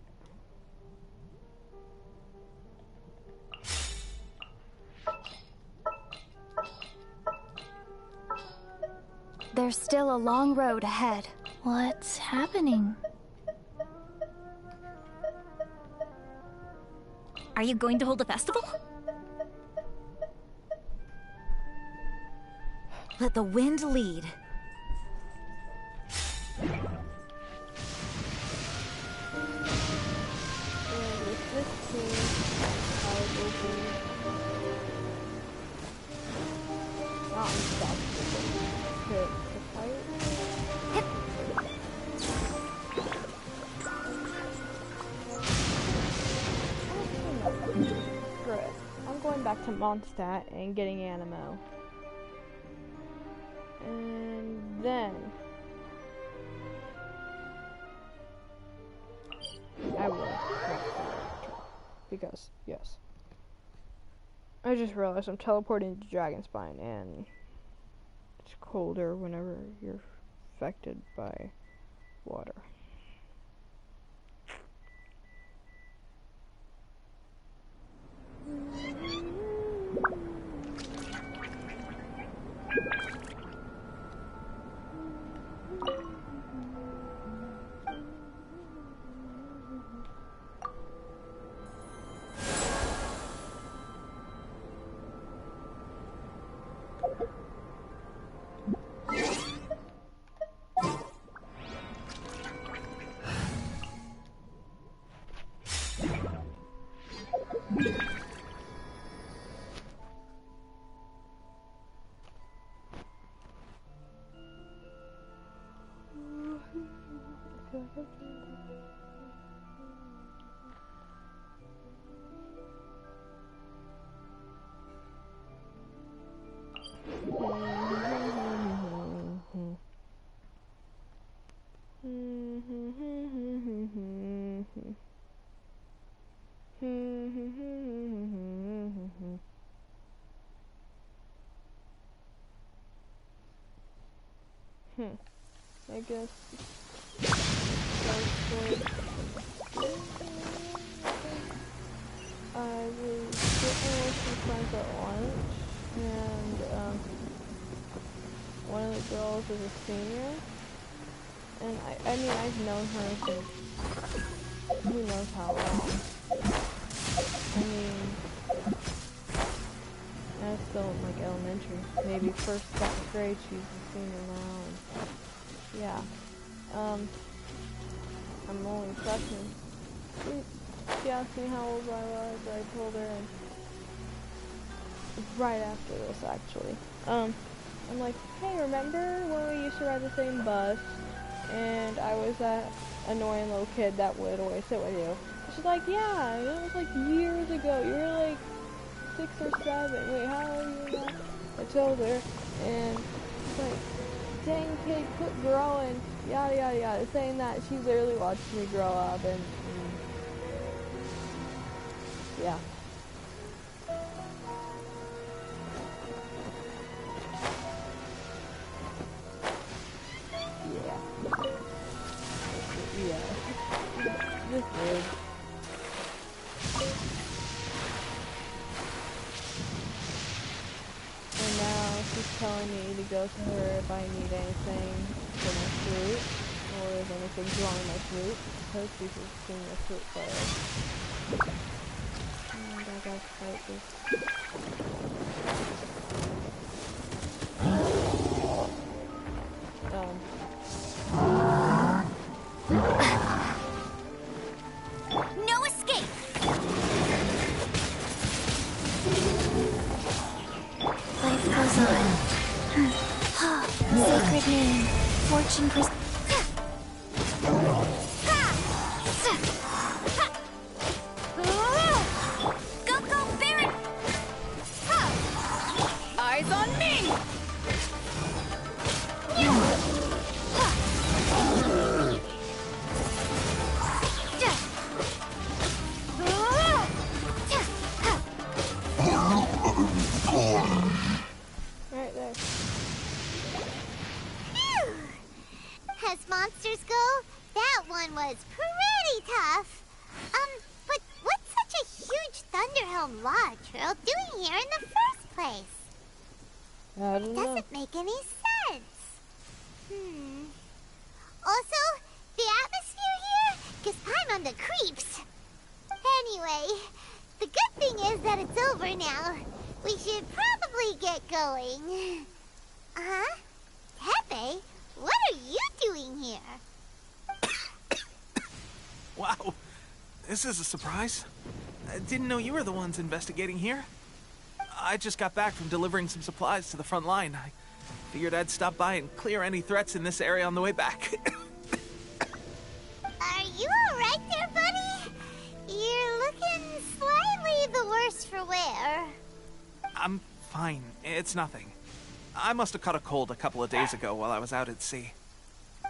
There's still a long road ahead. What's happening? Are you going to hold a festival? Let the wind lead. And with this team, I will be not unstoppable to fight. Screw it. I'm going back to Mondstadt and getting Animo. And then I will because yes. I just realized I'm teleporting to Dragonspine and it's colder whenever you're affected by water. I guess I was sitting with some friends at lunch, and one of the girls is a senior, and I mean I've known her since who knows how long. I mean, I was still in like elementary, maybe first, second grade. She's a senior now, and yeah. I'm only a freshman. She asked me how old I was. I told her, and right after this, actually. I'm like, hey, remember when we used to ride the same bus, and I was that annoying little kid that would always sit with you? And she's like, yeah, and it was like years ago. You were like 6 or 7. Wait, how old are you now? I told her, and she's like, dang kid, quit growing, yada yada yada, saying that she literally watched me grow up, and yeah. Yeah. This is. And now she's telling me to go to her if I need anything for my fruit, or if anything's wrong with my fruit, because she's a senior fruit player. And I gotta fight this. No escape! Life goes on. Sacred name. Fortune Go, go, Baron! Eyes on me! Right there. Phew. As monsters go, that one was pretty tough. But what's such a huge Thunderhelm Lodge girl doing here in the first place? I don't know. Doesn't make any sense. Also, the atmosphere here gives Paimon the creeps. Anyway, the good thing is that it's over now. We should probably get going. Huh? Tepe, what are you doing here? Wow, this is a surprise. I didn't know you were the ones investigating here. I just got back from delivering some supplies to the front line. I figured I'd stop by and clear any threats in this area on the way back. Are you alright there, buddy? You're looking slightly the worse for wear. I'm fine. It's nothing. I must have caught a cold a couple of days ago while I was out at sea.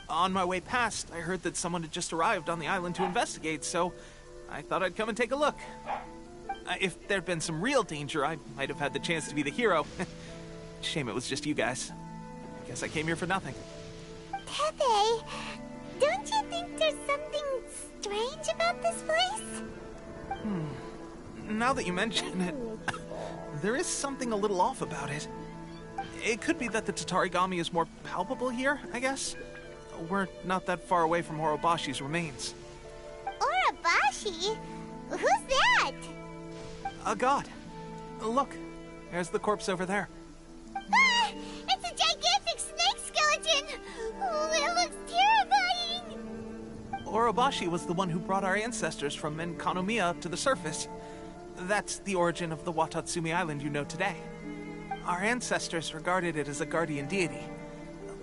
On my way past, I heard that someone had just arrived on the island to investigate, so I thought I'd come and take a look. If there'd been some real danger, I might have had the chance to be the hero. Shame it was just you guys. Guess I came here for nothing. Tepe, don't you think there's something strange about this place? Now that you mention it, there is something a little off about it. It could be that the Tatarigami is more palpable here, I guess. We're not that far away from Orobashi's remains. Orobashi? Who's that? A god. Look, there's the corpse over there. Ah! It's a gigantic snake skeleton! Oh, it looks terrifying! Orobashi was the one who brought our ancestors from Enkanomiya to the surface. That's the origin of the Watatsumi Island you know today. Our ancestors regarded it as a guardian deity.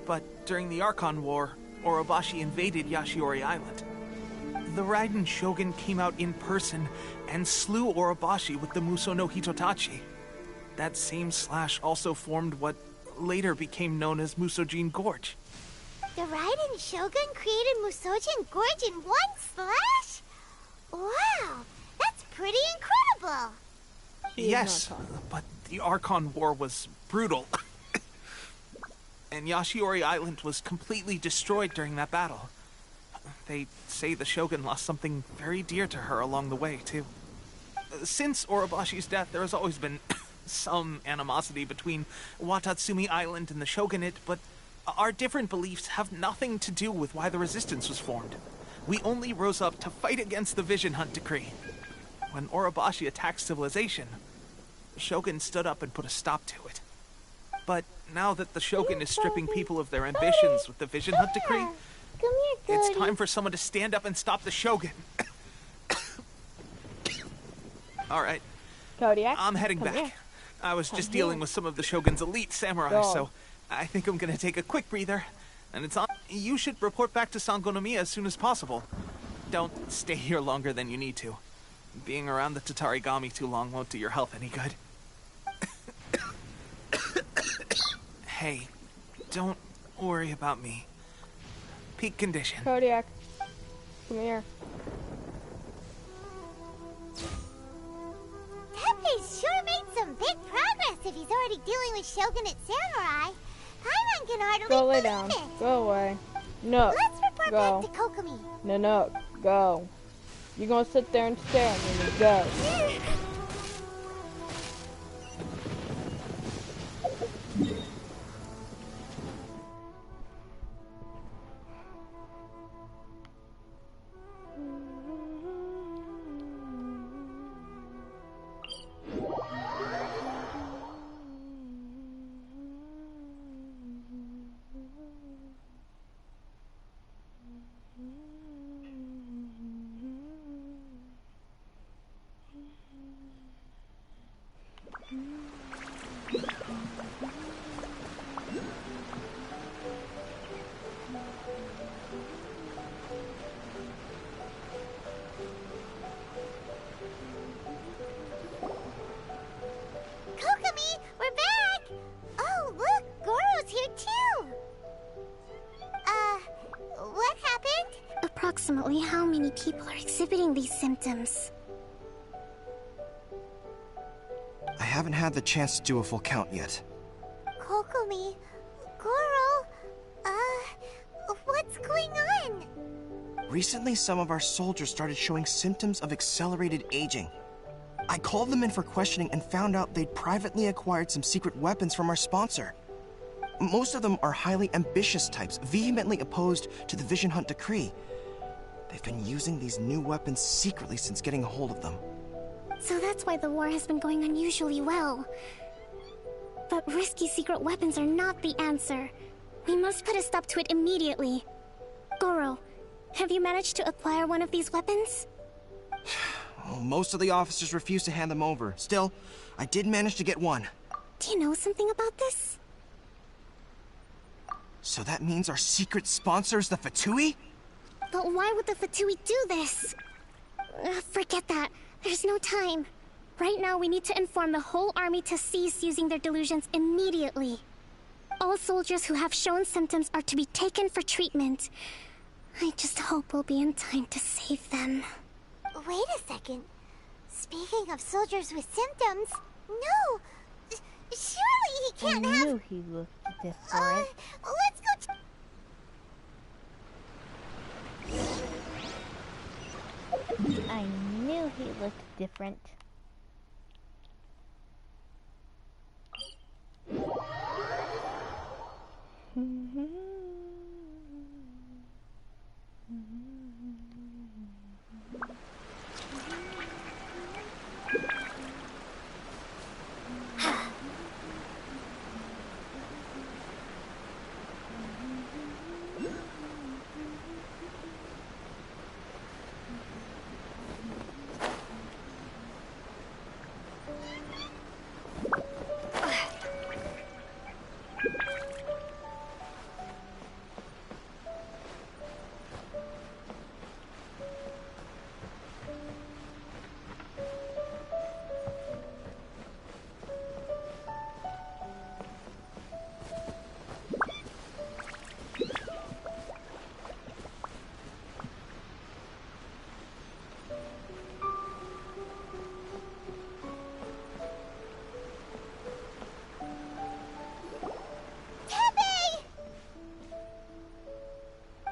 But during the Archon War, Orobashi invaded Yashiori Island. The Raiden Shogun came out in person and slew Orobashi with the Muso no Hitotachi. That same slash also formed what later became known as Musojin Gorge. The Raiden Shogun created Musojin Gorge in one slash? Wow, that's pretty incredible! Yes, but the Archon War was brutal. And Yashiori Island was completely destroyed during that battle. They say the Shogun lost something very dear to her along the way, too. Since Orobashi's death, there has always been some animosity between Watatsumi Island and the Shogunate, but our different beliefs have nothing to do with why the resistance was formed. We only rose up to fight against the Vision Hunt Decree. When Orobashi attacked civilization, the Shogun stood up and put a stop to it. But now that the Shogun is stripping people of their ambitions with the Vision Hunt Decree, it's time for someone to stand up and stop the Shogun. All right. Kodiak, I'm heading back. Here. I was just dealing with some of the Shogun's elite samurai, so I think I'm gonna take a quick breather. And it's on. You should report back to Sangonomiya as soon as possible. Don't stay here longer than you need to. Being around the Tatarigami too long won't do your health any good. Hey, don't worry about me. Peak condition. Kodiak, come here. Tepe's sure made some big progress if he's already dealing with Shogunate samurai. Paimon can hardly Go lay believe down. it. Go away. No. Let's report Go. back to Kokomi. No, go. You're gonna sit there and stare at me. Go. Kokomi, we're back! Oh, look, Goro's here too! What happened? Approximately how many people are exhibiting these symptoms? I haven't had the chance to do a full count yet. Kokomi, Goro, what's going on? Recently, some of our soldiers started showing symptoms of accelerated aging. I called them in for questioning and found out they'd privately acquired some secret weapons from our sponsor. Most of them are highly ambitious types, vehemently opposed to the Vision Hunt decree. They've been using these new weapons secretly since getting a hold of them. So that's why the war has been going unusually well. But risky secret weapons are not the answer. We must put a stop to it immediately. Goro, have you managed to acquire one of these weapons? Well, most of the officers refuse to hand them over. Still, I did manage to get one. Do you know something about this? So that means our secret sponsor is the Fatui? But why would the Fatui do this? Forget that. There's no time. Right now, we need to inform the whole army to cease using their delusions immediately. All soldiers who have shown symptoms are to be taken for treatment. I just hope we'll be in time to save them. Wait a second. Speaking of soldiers with symptoms, no! Surely he can't have... I knew he looked different. Let's go... I knew he looked different.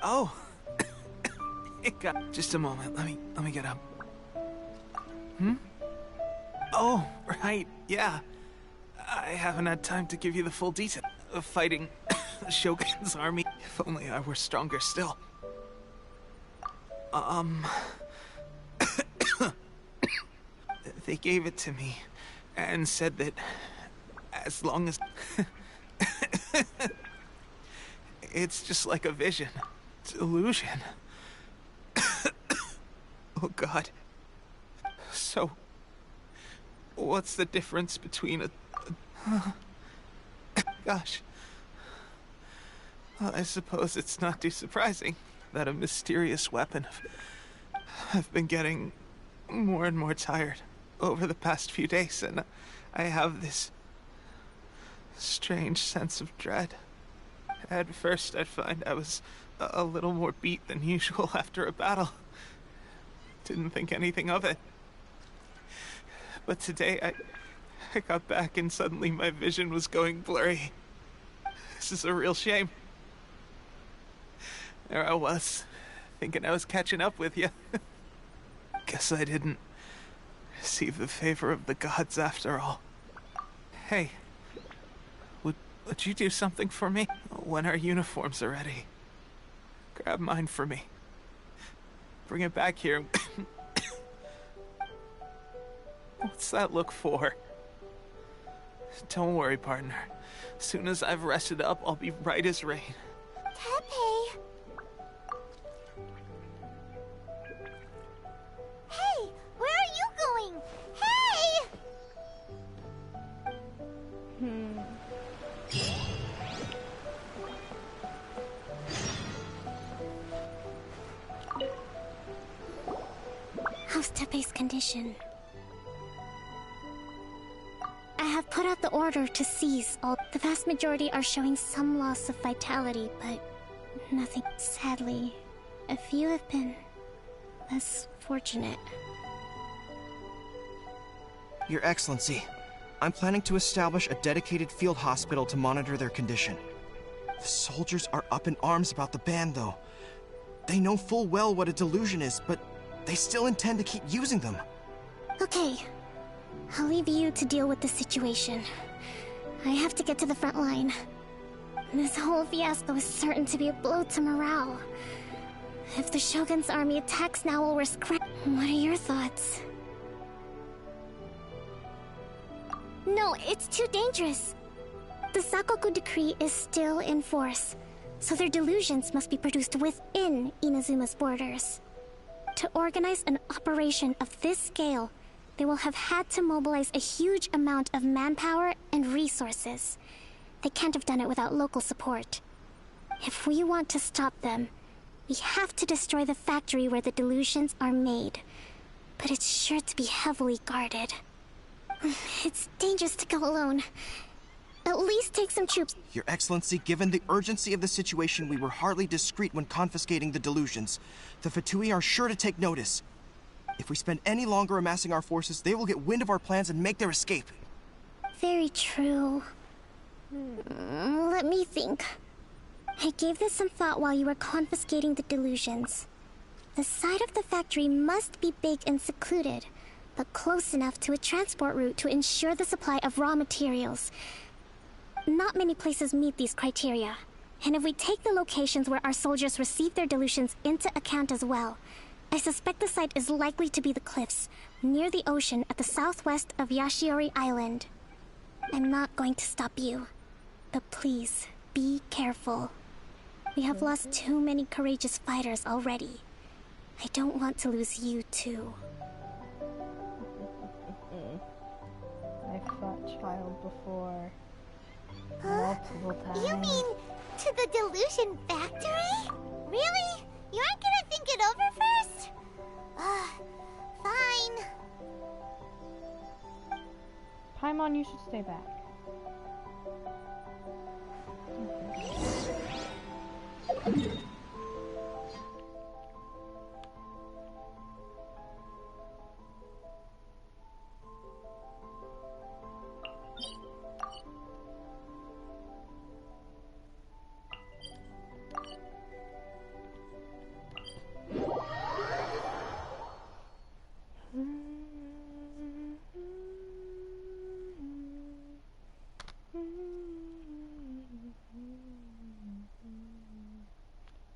Oh. It got... Just a moment. Let me get up. Oh, right. Yeah. I haven't had time to give you the full detail of fighting the Shogun's army. If only I were stronger still. They gave it to me and said that as long as... It's just like a vision. Delusion. Oh God. So, what's the difference between a gosh. Well, I suppose it's not too surprising that a mysterious weapon I've been getting more and more tired over the past few days, and I have this strange sense of dread. At first, I'd find I was a little more beat than usual after a battle. Didn't think anything of it. But today, I got back and suddenly my vision was going blurry. This is a real shame. There I was, thinking I was catching up with you. Guess I didn't receive the favor of the gods after all. Hey, would you do something for me? When our uniforms are ready, grab mine for me. Bring it back here. What's that look for? Don't worry, partner. As soon as I've rested up, I'll be right as rain. Tepe! Hey! Where are you going? Hey! How's Tepe's condition? I have put out the order to seize all. The vast majority are showing some loss of vitality, but nothing. Sadly, a few have been less fortunate. Your Excellency, I'm planning to establish a dedicated field hospital to monitor their condition. The soldiers are up in arms about the ban, though. They know full well what a delusion is, but they still intend to keep using them. Okay. I'll leave you to deal with the situation. I have to get to the front line. This whole fiasco is certain to be a blow to morale. If the Shogun's army attacks now, we'll risk What are your thoughts? No, it's too dangerous. The Sakoku decree is still in force, so their delusions must be produced within Inazuma's borders. To organize an operation of this scale, they will have had to mobilize a huge amount of manpower and resources. They can't have done it without local support. If we want to stop them, we have to destroy the factory where the delusions are made. But it's sure to be heavily guarded. It's dangerous to go alone. At least take some troops. Your Excellency, given the urgency of the situation, we were hardly discreet when confiscating the delusions. The Fatui are sure to take notice. If we spend any longer amassing our forces, they will get wind of our plans and make their escape. Very true. Let me think. I gave this some thought while you were confiscating the delusions. The side of the factory must be big and secluded, but close enough to a transport route to ensure the supply of raw materials. Not many places meet these criteria, and if we take the locations where our soldiers receive their delusions into account as well, I suspect the site is likely to be the cliffs, near the ocean at the southwest of Yashiori Island. I'm not going to stop you, but please, be careful. We have lost too many courageous fighters already. I don't want to lose you too. I fought child before. Multiple times. You mean to the delusion factory? Really? You aren't gonna think it over first? Fine. Paimon, you should stay back.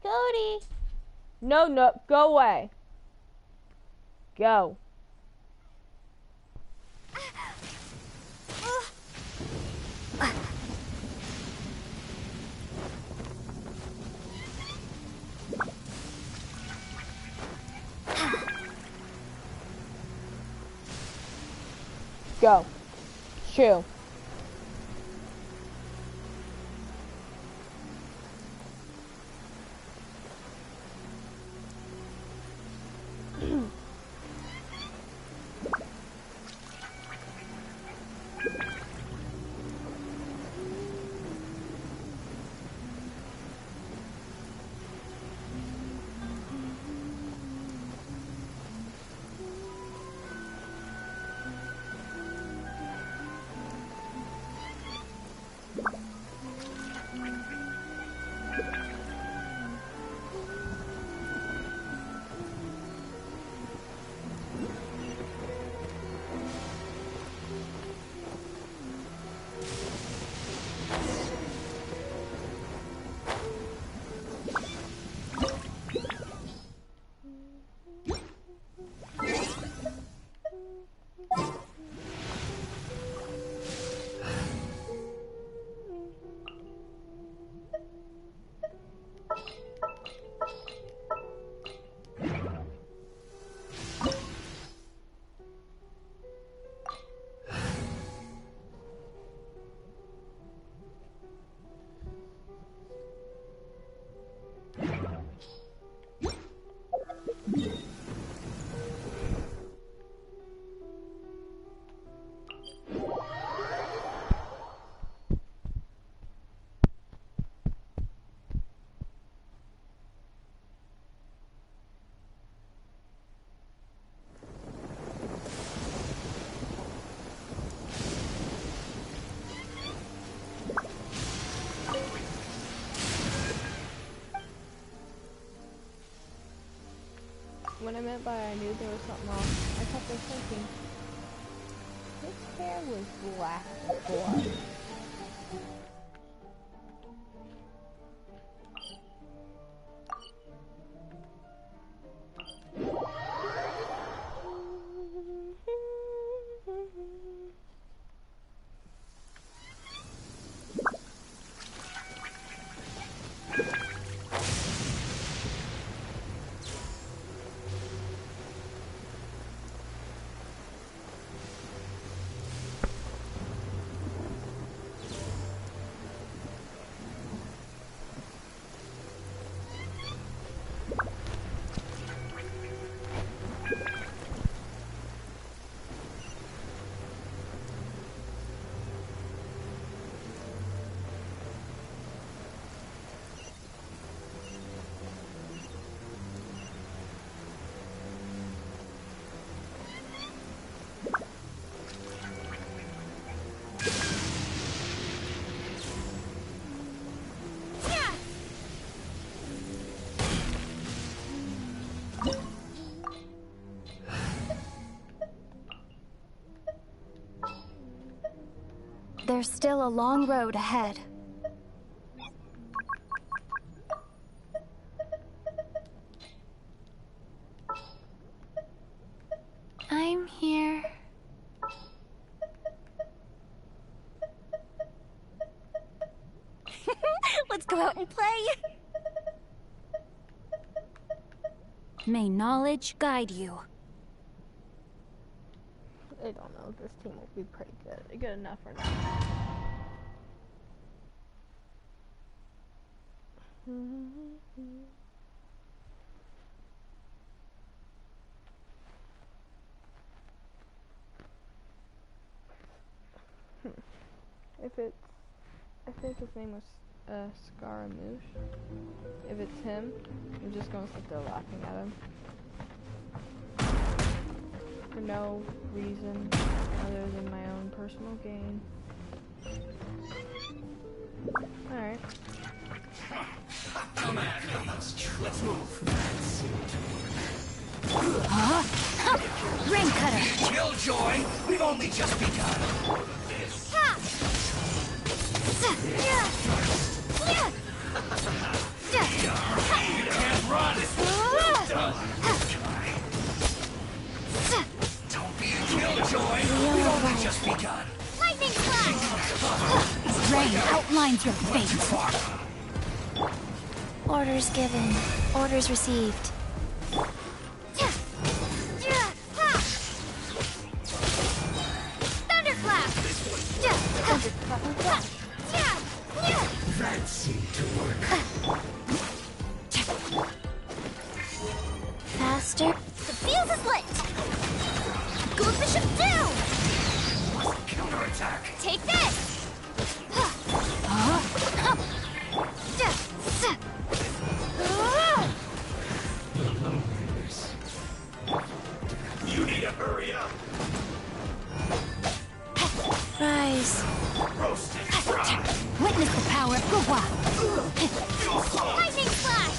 Cody! No, go away. Go. Go. Shoo. What I meant by I knew there was something wrong, I kept thinking, his hair was black before. There's still a long road ahead. I'm here. Let's go out and play! May knowledge guide you. I don't know. This team will be pretty good. Good enough or not. If it's, I think his name was Scaramouche. If it's him, I'm just gonna sit there laughing at him. For no reason other than my own personal gain. Alright. Come at me. Let's move. Huh? Rain cutter! Killjoy, we've only just begun. This. You can't run. Don't be a killjoy. We've only just begun. Lightning flash! Rain outlines your fate. Orders given. Orders received. Thunderclap! That seemed to work. Faster. The fuse is lit! Goes Bishop down! Counterattack. Take this! You need to hurry up. Rise. Roasted fry. Witness the power of Gugwa! Lightning flash!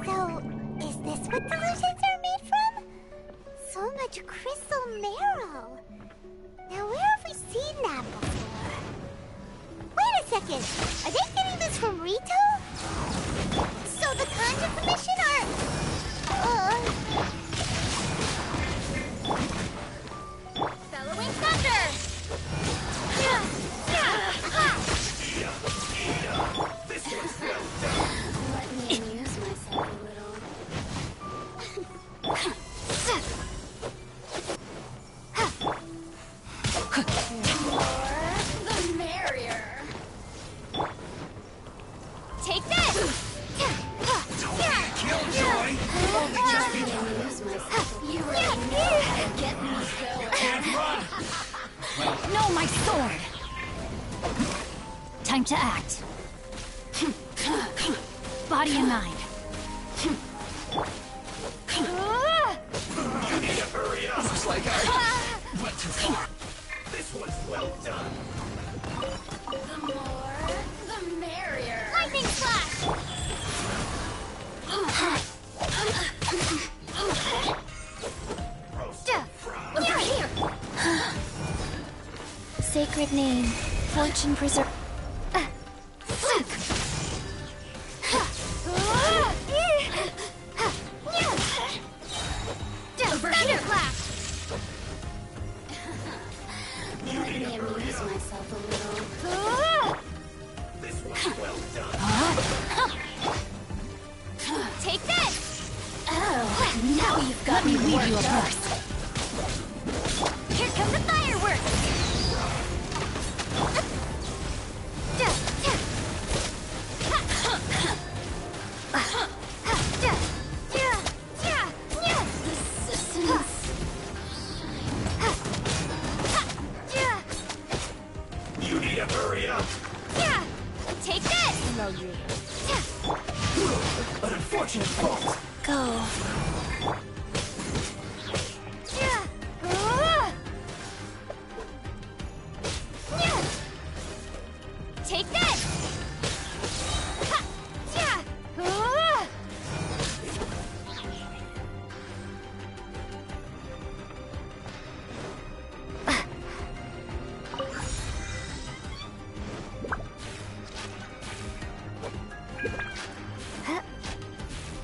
So, is this what delusions are made from? So much crystal marrow. Now, where have we seen that before? Wait a second. Are they getting this from Rito? So the Conjure Commission are... Bellowing thunder! This is well done. Let me amuse myself a little. The merrier! Take this! Killjoy, we've only just begun. Amuse myself. You really know how to get me going. Can't run. No, my sword! Time to act. Body and mind. You need to hurry up. Looks like I went too far. This one's well done. The more, the merrier. Lightning flash! Over here! Sacred name. Fortune preserve. Thunderclap! Let me amuse myself a little. This one's well done. Take this! Oh, now you've got me Leave you a worked up. burst. Here come the fireworks! No, you. An unfortunate fault. Go. Take that!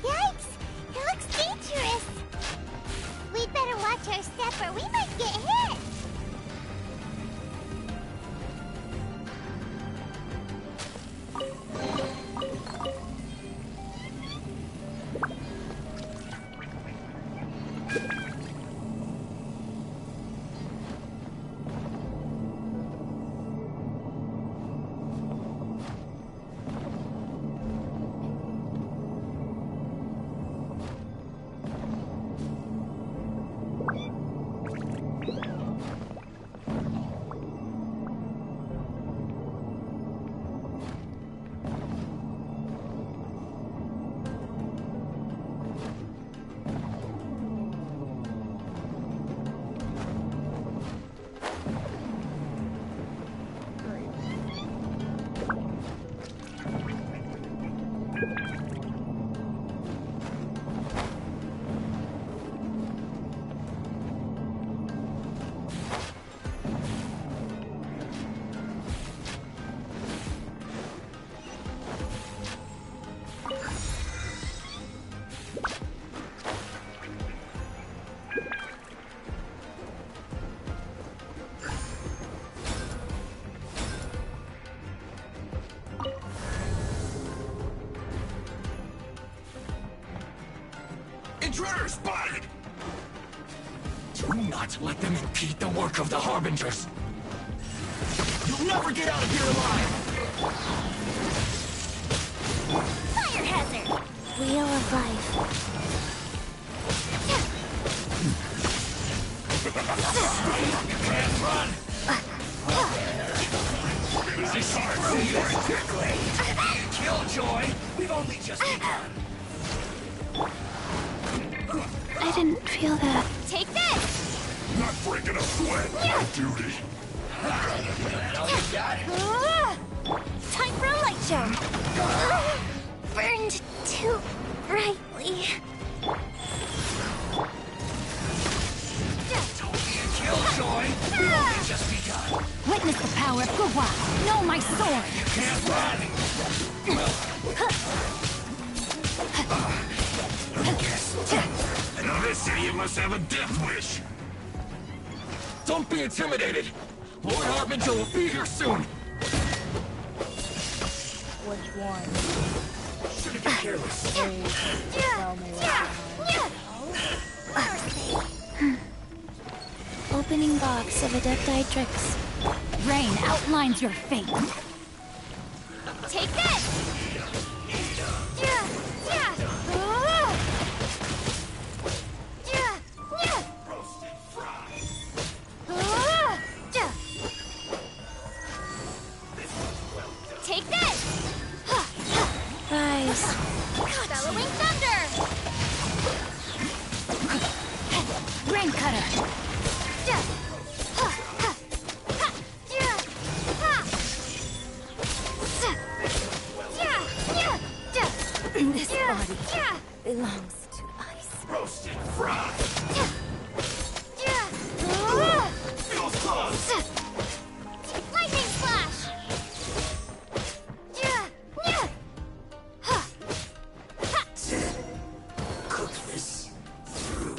Yikes! It looks dangerous! We'd better watch our step or we might get hit! Intruder spotted! Do not let them impede the work of the Harbingers. You'll never get out of here alive! Fire hazard! Wheel of life. Can't run! This is quickly! Killjoy! We've only just begun! I didn't feel that. Take this! Not breaking a sweat! My duty! All you got? Time for a light show! Burned too brightly. Don't be a killjoy! We've only just begun! Witness the power of Guwa! Know my sword! Can't run! Now this idiot must have a death wish! Don't be intimidated! Lord Harbinger will be here soon! Which one? Shouldn't be careless. Please tell me which Opening box of Adepti-Trix. Rain outlines your fate. Take this! Roasted fries. Take this! Rise. Bellowing thunder! Rain cutter. This body Belongs to ice. Roasted fries. Feels close. Lightning slash! Cook this through.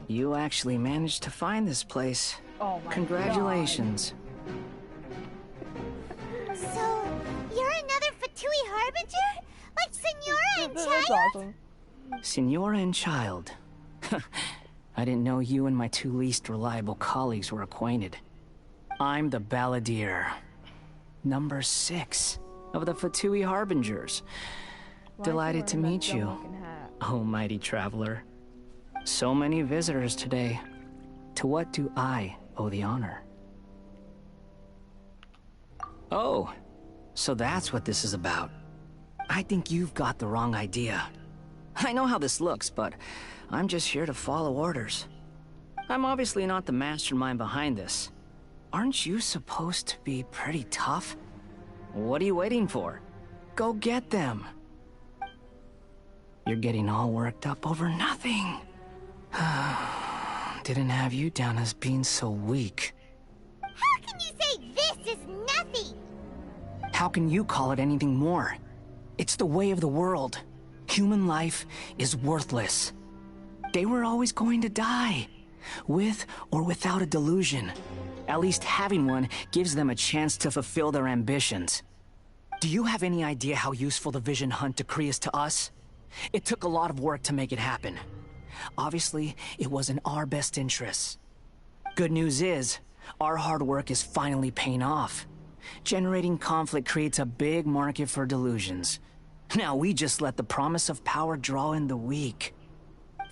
You actually managed to find this place. Oh my Congratulations. So, you're another Fatui Harbinger? Like Senora and That's Child? awesome. Senora and Child. I didn't know you and my two least reliable colleagues were acquainted. I'm the Balladeer. Number 6 of the Fatui Harbingers. Delighted to meet you, oh mighty traveler. So many visitors today. To what do I owe the honor? Oh, So that's what this is about. I think you've got the wrong idea. I know how this looks, but I'm just here to follow orders. I'm obviously not the mastermind behind this. Aren't you supposed to be pretty tough? What are you waiting for? Go get them. You're getting all worked up over nothing. Didn't have you down as being so weak. How can you say this is nothing? How can you call it anything more? It's the way of the world. Human life is worthless. They were always going to die, with or without a delusion. At least having one gives them a chance to fulfill their ambitions. Do you have any idea how useful the Vision Hunt decree is to us? It took a lot of work to make it happen. Obviously, it was in our best interests. Good news is, our hard work is finally paying off. Generating conflict creates a big market for delusions. Now we just let the promise of power draw in the weak.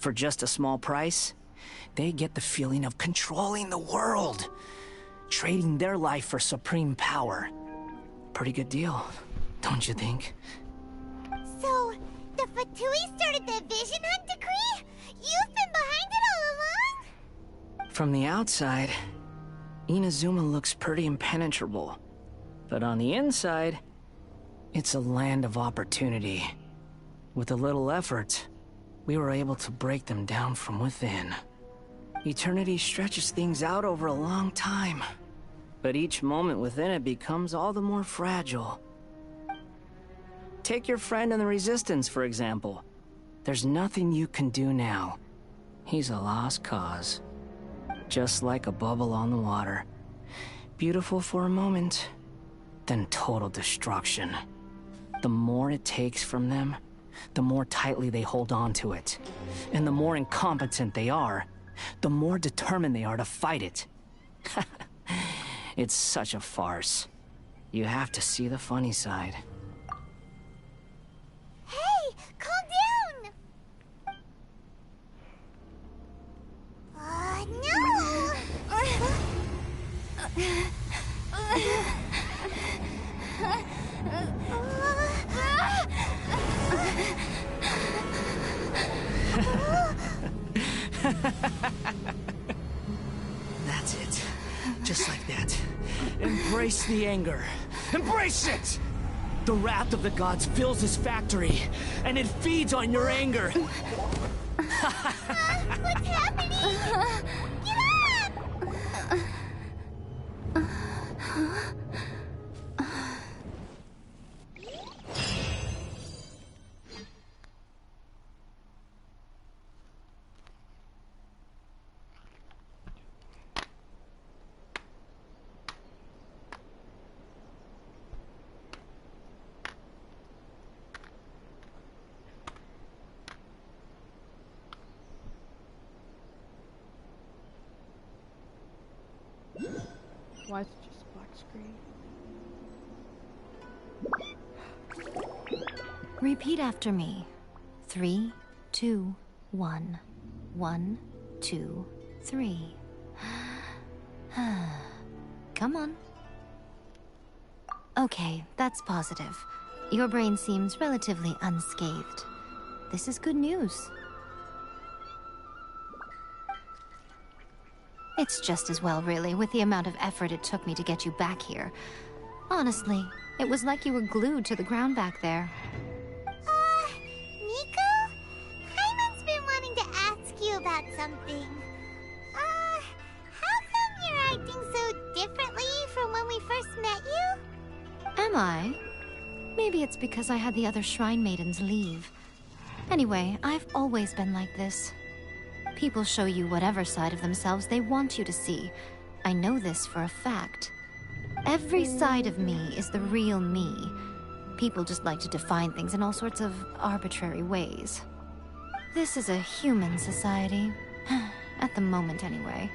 For just a small price, they get the feeling of controlling the world. Trading their life for supreme power. Pretty good deal, don't you think? So, the Fatui started the Vision Hunt decree? You've been behind it all along? From the outside, Inazuma looks pretty impenetrable. But on the inside, it's a land of opportunity. With a little effort, we were able to break them down from within. Eternity stretches things out over a long time, but each moment within it becomes all the more fragile. Take your friend in the Resistance, for example. There's nothing you can do now. He's a lost cause. Just like a bubble on the water. Beautiful for a moment, then total destruction. The more it takes from them, the more tightly they hold on to it. And the more incompetent they are, the more determined they are to fight it. It's such a farce. You have to see the funny side. Hey, calm down! No! That's it. Just like that. Embrace the anger. Embrace it! The wrath of the gods fills this factory, and it feeds on your anger. What's happening? Get up! Why is it just black screen? Repeat after me. 3, 2, 1. 1, 2, 3. Come on. Okay, that's positive. Your brain seems relatively unscathed. This is good news. It's just as well, really, with the amount of effort it took me to get you back here. Honestly, it was like you were glued to the ground back there. Nico? Hyman's been wanting to ask you about something. How come you're acting so differently from when we first met you? Am I? Maybe it's because I had the other Shrine Maidens leave. Anyway, I've always been like this. People show you whatever side of themselves they want you to see. I know this for a fact. Every side of me is the real me. People just like to define things in all sorts of arbitrary ways. This is a human society. At the moment, anyway.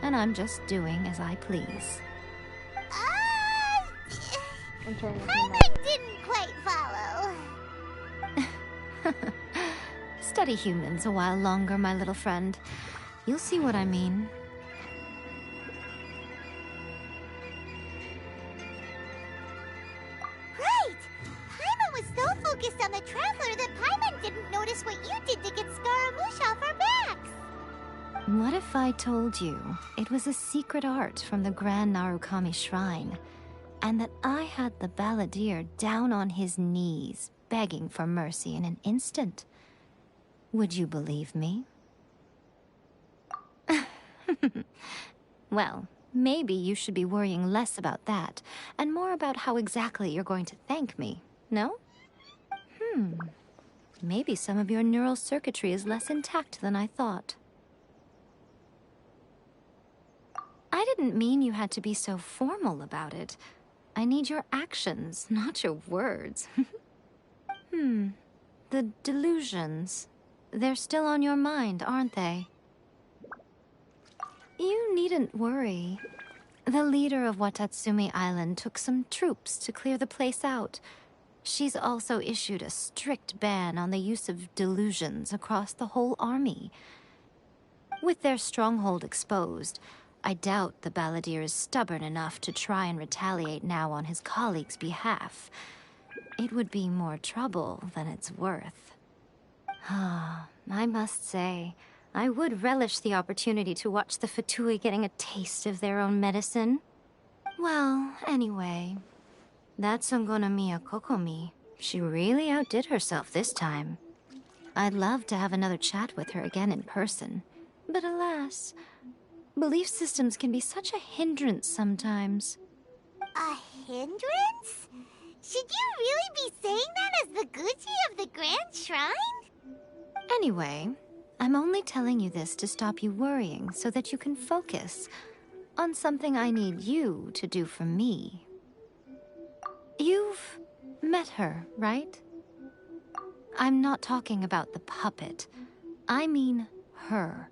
And I'm just doing as I please. Hyman didn't quite follow. Study humans a while longer, my little friend. You'll see what I mean. on the Traveler that Paimon didn't notice what you did to get Scaramouche off our backs. What if I told you it was a secret art from the Grand Narukami Shrine, and that I had the balladeer down on his knees, begging for mercy in an instant? Would you believe me? Well, maybe you should be worrying less about that, and more about how exactly you're going to thank me, no? Maybe some of your neural circuitry is less intact than I thought. I didn't mean you had to be so formal about it. I need your actions, not your words. The delusions. They're still on your mind, aren't they? You needn't worry. The leader of Watatsumi Island took some troops to clear the place out. She's also issued a strict ban on the use of delusions across the whole army. With their stronghold exposed, I doubt the balladeer is stubborn enough to try and retaliate now on his colleagues' behalf. It would be more trouble than it's worth. I must say, I would relish the opportunity to watch the Fatui getting a taste of their own medicine. Well, anyway, that's Songonomiya Kokomi. She really outdid herself this time. I'd love to have another chat with her again in person. But alas, belief systems can be such a hindrance sometimes. A hindrance? Should you really be saying that as the Gucci of the Grand Shrine? Anyway, I'm only telling you this to stop you worrying so that you can focus on something I need you to do for me. You've met her, right? I'm not talking about the puppet. I mean her.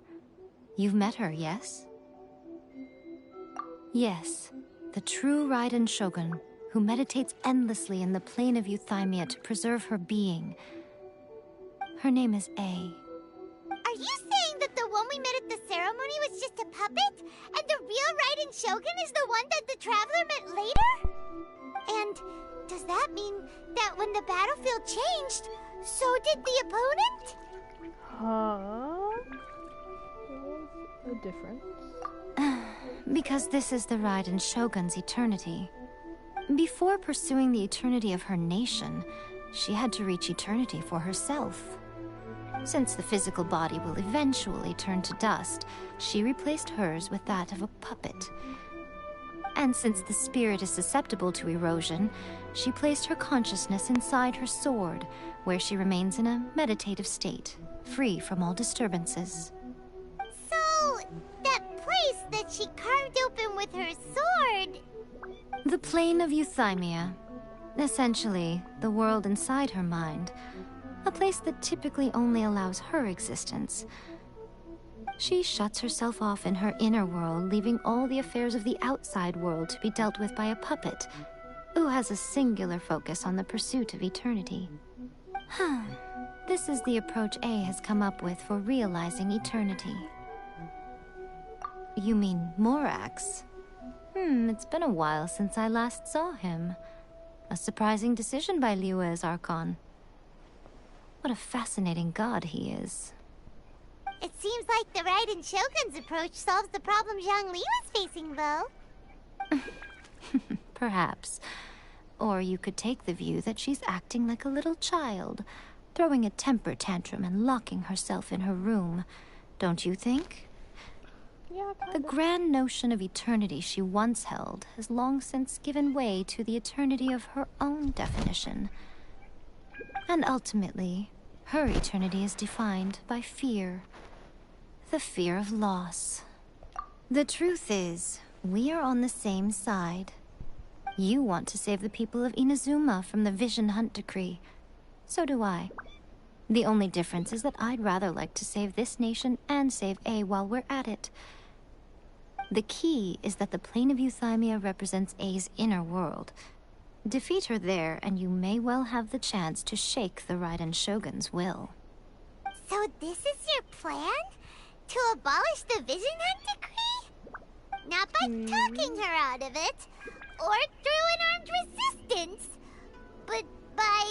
You've met her, yes? Yes, the true Raiden Shogun, who meditates endlessly in the plane of Euthymia to preserve her being. Her name is A. Are you saying that the one we met at the ceremony was just a puppet? And the real Raiden Shogun is the one that the Traveler met later? And does that mean that when the battlefield changed, so did the opponent? What's the difference? Because this is the Raiden Shogun's eternity. Before pursuing the eternity of her nation, she had to reach eternity for herself. Since the physical body will eventually turn to dust, she replaced hers with that of a puppet. And since the spirit is susceptible to erosion, she placed her consciousness inside her sword, where she remains in a meditative state, free from all disturbances. So, that place that she carved open with her sword... The plane of Euthymia. Essentially, the world inside her mind. A place that typically only allows her existence. She shuts herself off in her inner world, leaving all the affairs of the outside world to be dealt with by a puppet, who has a singular focus on the pursuit of eternity. This is the approach A has come up with for realizing eternity. You mean Morax? It's been a while since I last saw him. A surprising decision by Liyue's Archon. What a fascinating god he is. It seems like the Raiden Shogun's approach solves the problem Zhang Li was facing, though. Perhaps. Or you could take the view that she's acting like a little child, throwing a temper tantrum and locking herself in her room. Don't you think? Yeah, the grand notion of eternity she once held has long since given way to the eternity of her own definition. And ultimately, her eternity is defined by fear. The fear of loss. The truth is, we are on the same side. You want to save the people of Inazuma from the Vision Hunt decree. So do I. The only difference is that I'd rather like to save this nation and save A while we're at it. The key is that the plane of Euthymia represents A's inner world. Defeat her there, and you may well have the chance to shake the Raiden Shogun's will. So this is your plan? To abolish the Vision Hunt decree? Not by talking her out of it, or through an armed resistance, but by,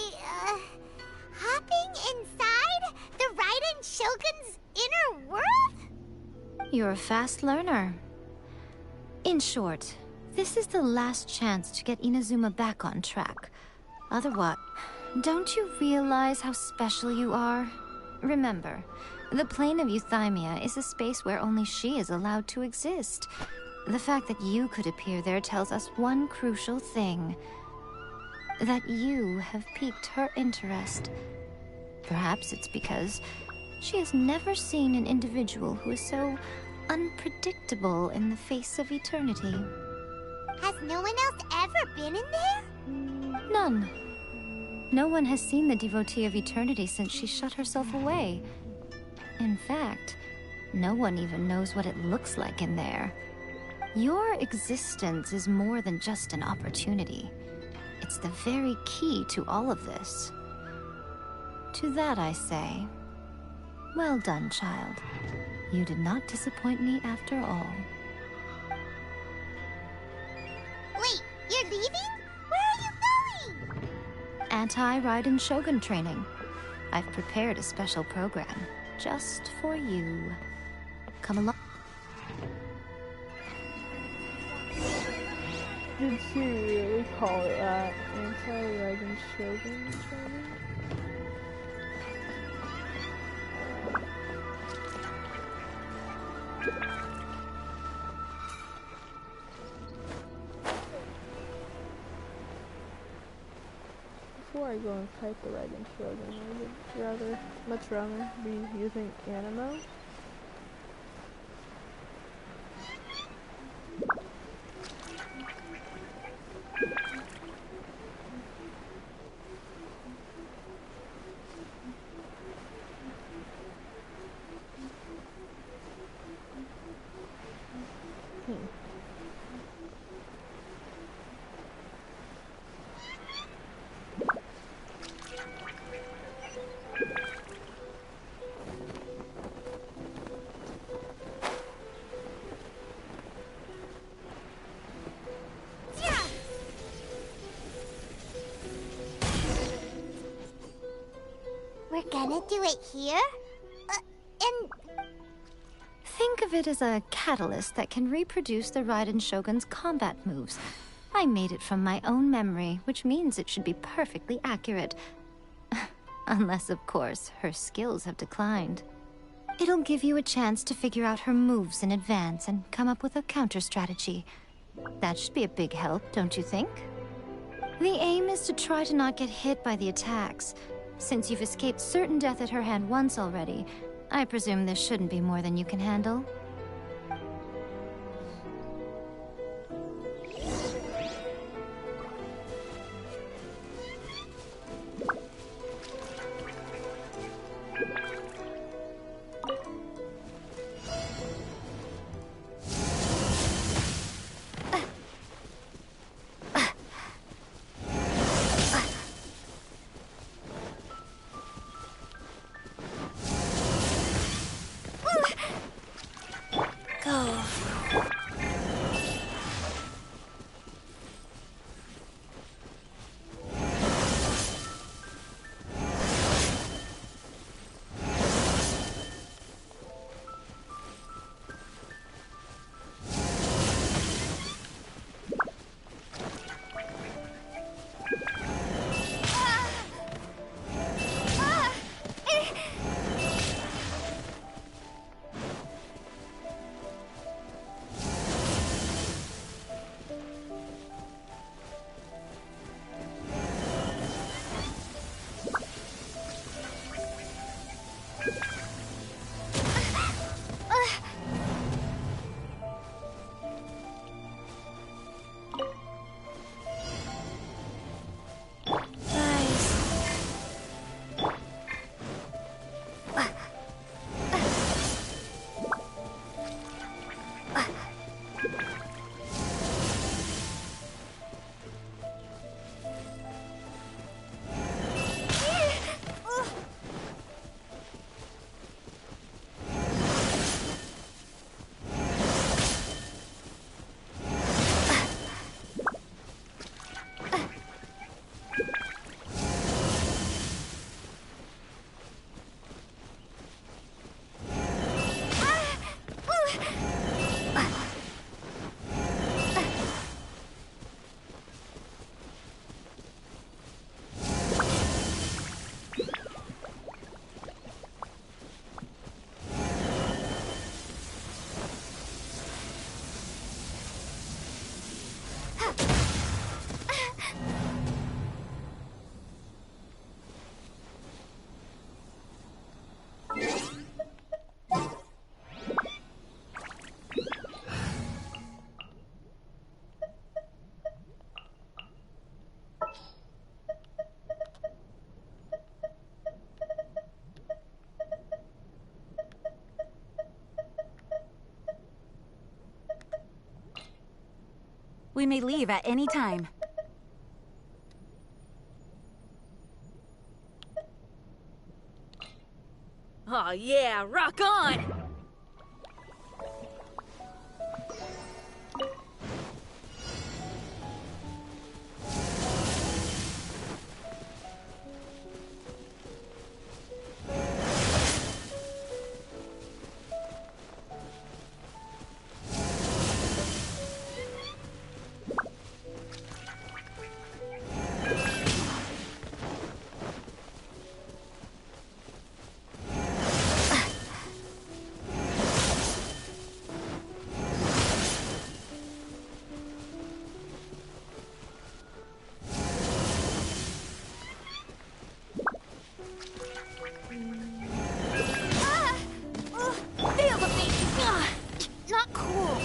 inside the Raiden Shogun's inner world? You're a fast learner. In short, this is the last chance to get Inazuma back on track. Otherwise, don't you realize how special you are? Remember, the plane of Euthymia is a space where only she is allowed to exist. The fact that you could appear there tells us one crucial thing. That you have piqued her interest. Perhaps it's because she has never seen an individual who is so unpredictable in the face of eternity. Has no one else ever been in there? None. No one has seen the devotee of eternity since she shut herself away. In fact, no one even knows what it looks like in there. Your existence is more than just an opportunity. It's the very key to all of this. To that I say, well done, child. You did not disappoint me after all. Wait, you're leaving? Where are you going? Anti-Raiden Shogun training. I've prepared a special program just for you. Come along. Did she really call it that? Anti-Raiden Shogun training? Before I go and type the Raiden Shogun, I would much rather be using Animo. We're gonna do it here? And... Think of it as a catalyst that can reproduce the Raiden Shogun's combat moves. I made it from my own memory, which means it should be perfectly accurate. Unless, of course, her skills have declined. It'll give you a chance to figure out her moves in advance and come up with a counter-strategy. That should be a big help, don't you think? The aim is to try to not get hit by the attacks. Since you've escaped certain death at her hand once already, I presume this shouldn't be more than you can handle. We may leave at any time. Oh yeah, rock on! Not cool.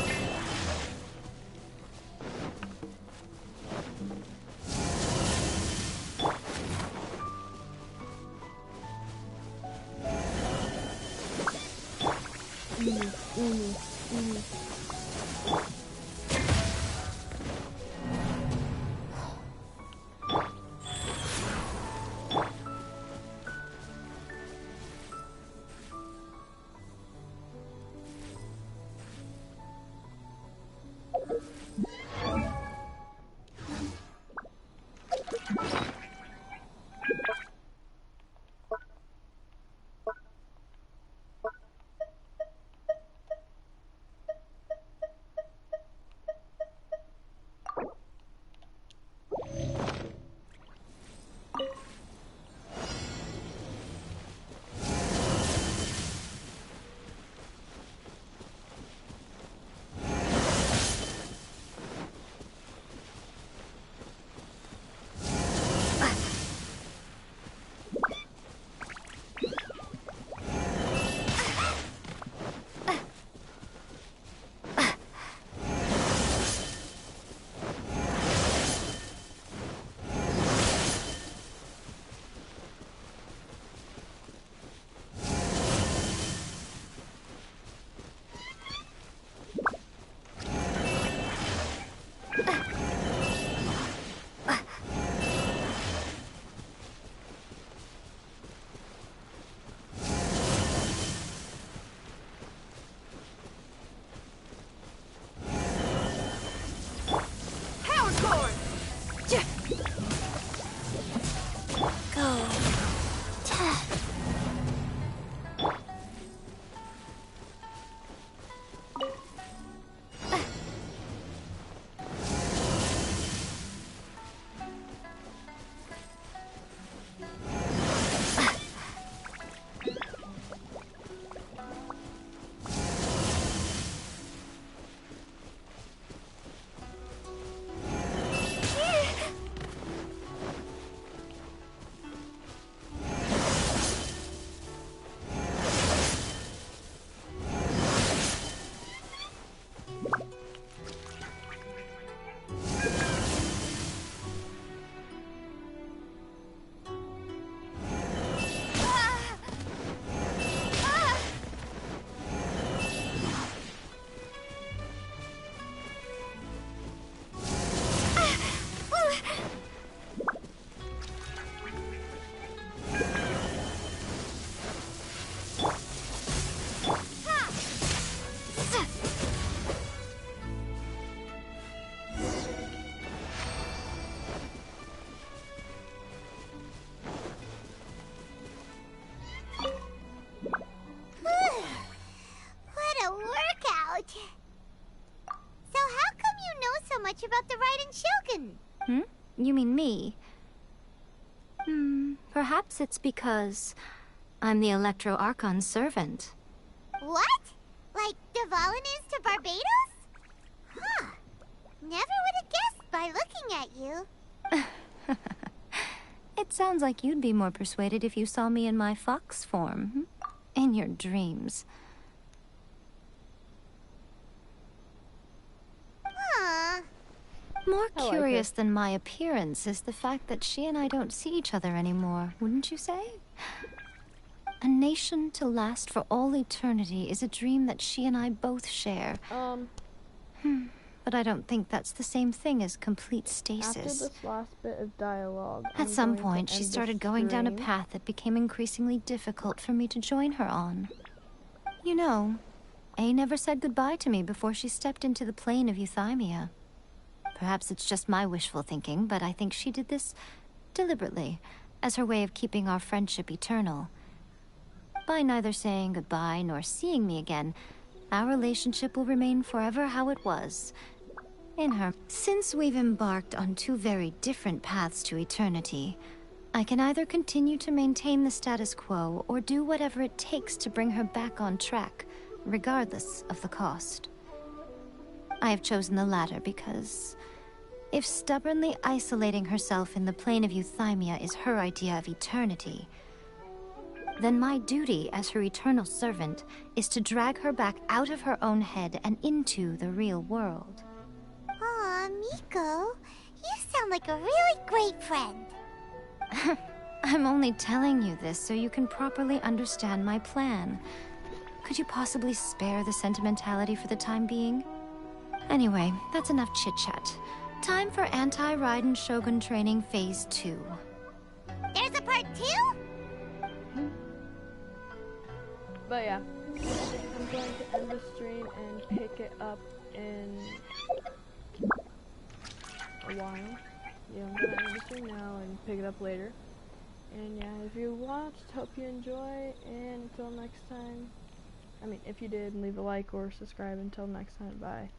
much about the Raiden Shogun. You mean me? Perhaps it's because I'm the Electro Archon's servant. What? Like Devalin is to Barbados? Huh. Never would have guessed by looking at you. It sounds like you'd be more persuaded if you saw me in my fox form. In your dreams. More curious than my appearance is the fact that she and I don't see each other anymore, wouldn't you say? A nation to last for all eternity is a dream that she and I both share. but I don't think that's the same thing as complete After stasis. this last bit of dialogue, At some point, she started going down a path that became increasingly difficult for me to join her on. You know, A never said goodbye to me before she stepped into the plane of euthymia. Perhaps it's just my wishful thinking, but I think she did this deliberately, as her way of keeping our friendship eternal. By neither saying goodbye nor seeing me again, our relationship will remain forever how it was. In her. Since we've embarked on two very different paths to eternity, I can either continue to maintain the status quo or do whatever it takes to bring her back on track, regardless of the cost. I have chosen the latter because if stubbornly isolating herself in the plane of euthymia is her idea of eternity, then my duty as her eternal servant is to drag her back out of her own head and into the real world. Aw, Miko, you sound like a really great friend. I'm only telling you this so you can properly understand my plan. Could you possibly spare the sentimentality for the time being? Anyway, that's enough chit-chat. Time for Anti-Raiden Shogun Training Phase 2. There's a part 2? But yeah, I'm going to end the stream and pick it up in a while. Yeah, I'm going to end the stream now and pick it up later. And yeah, if you watched, hope you enjoy, and until next time, if you did, leave a like or subscribe. Until next time, bye.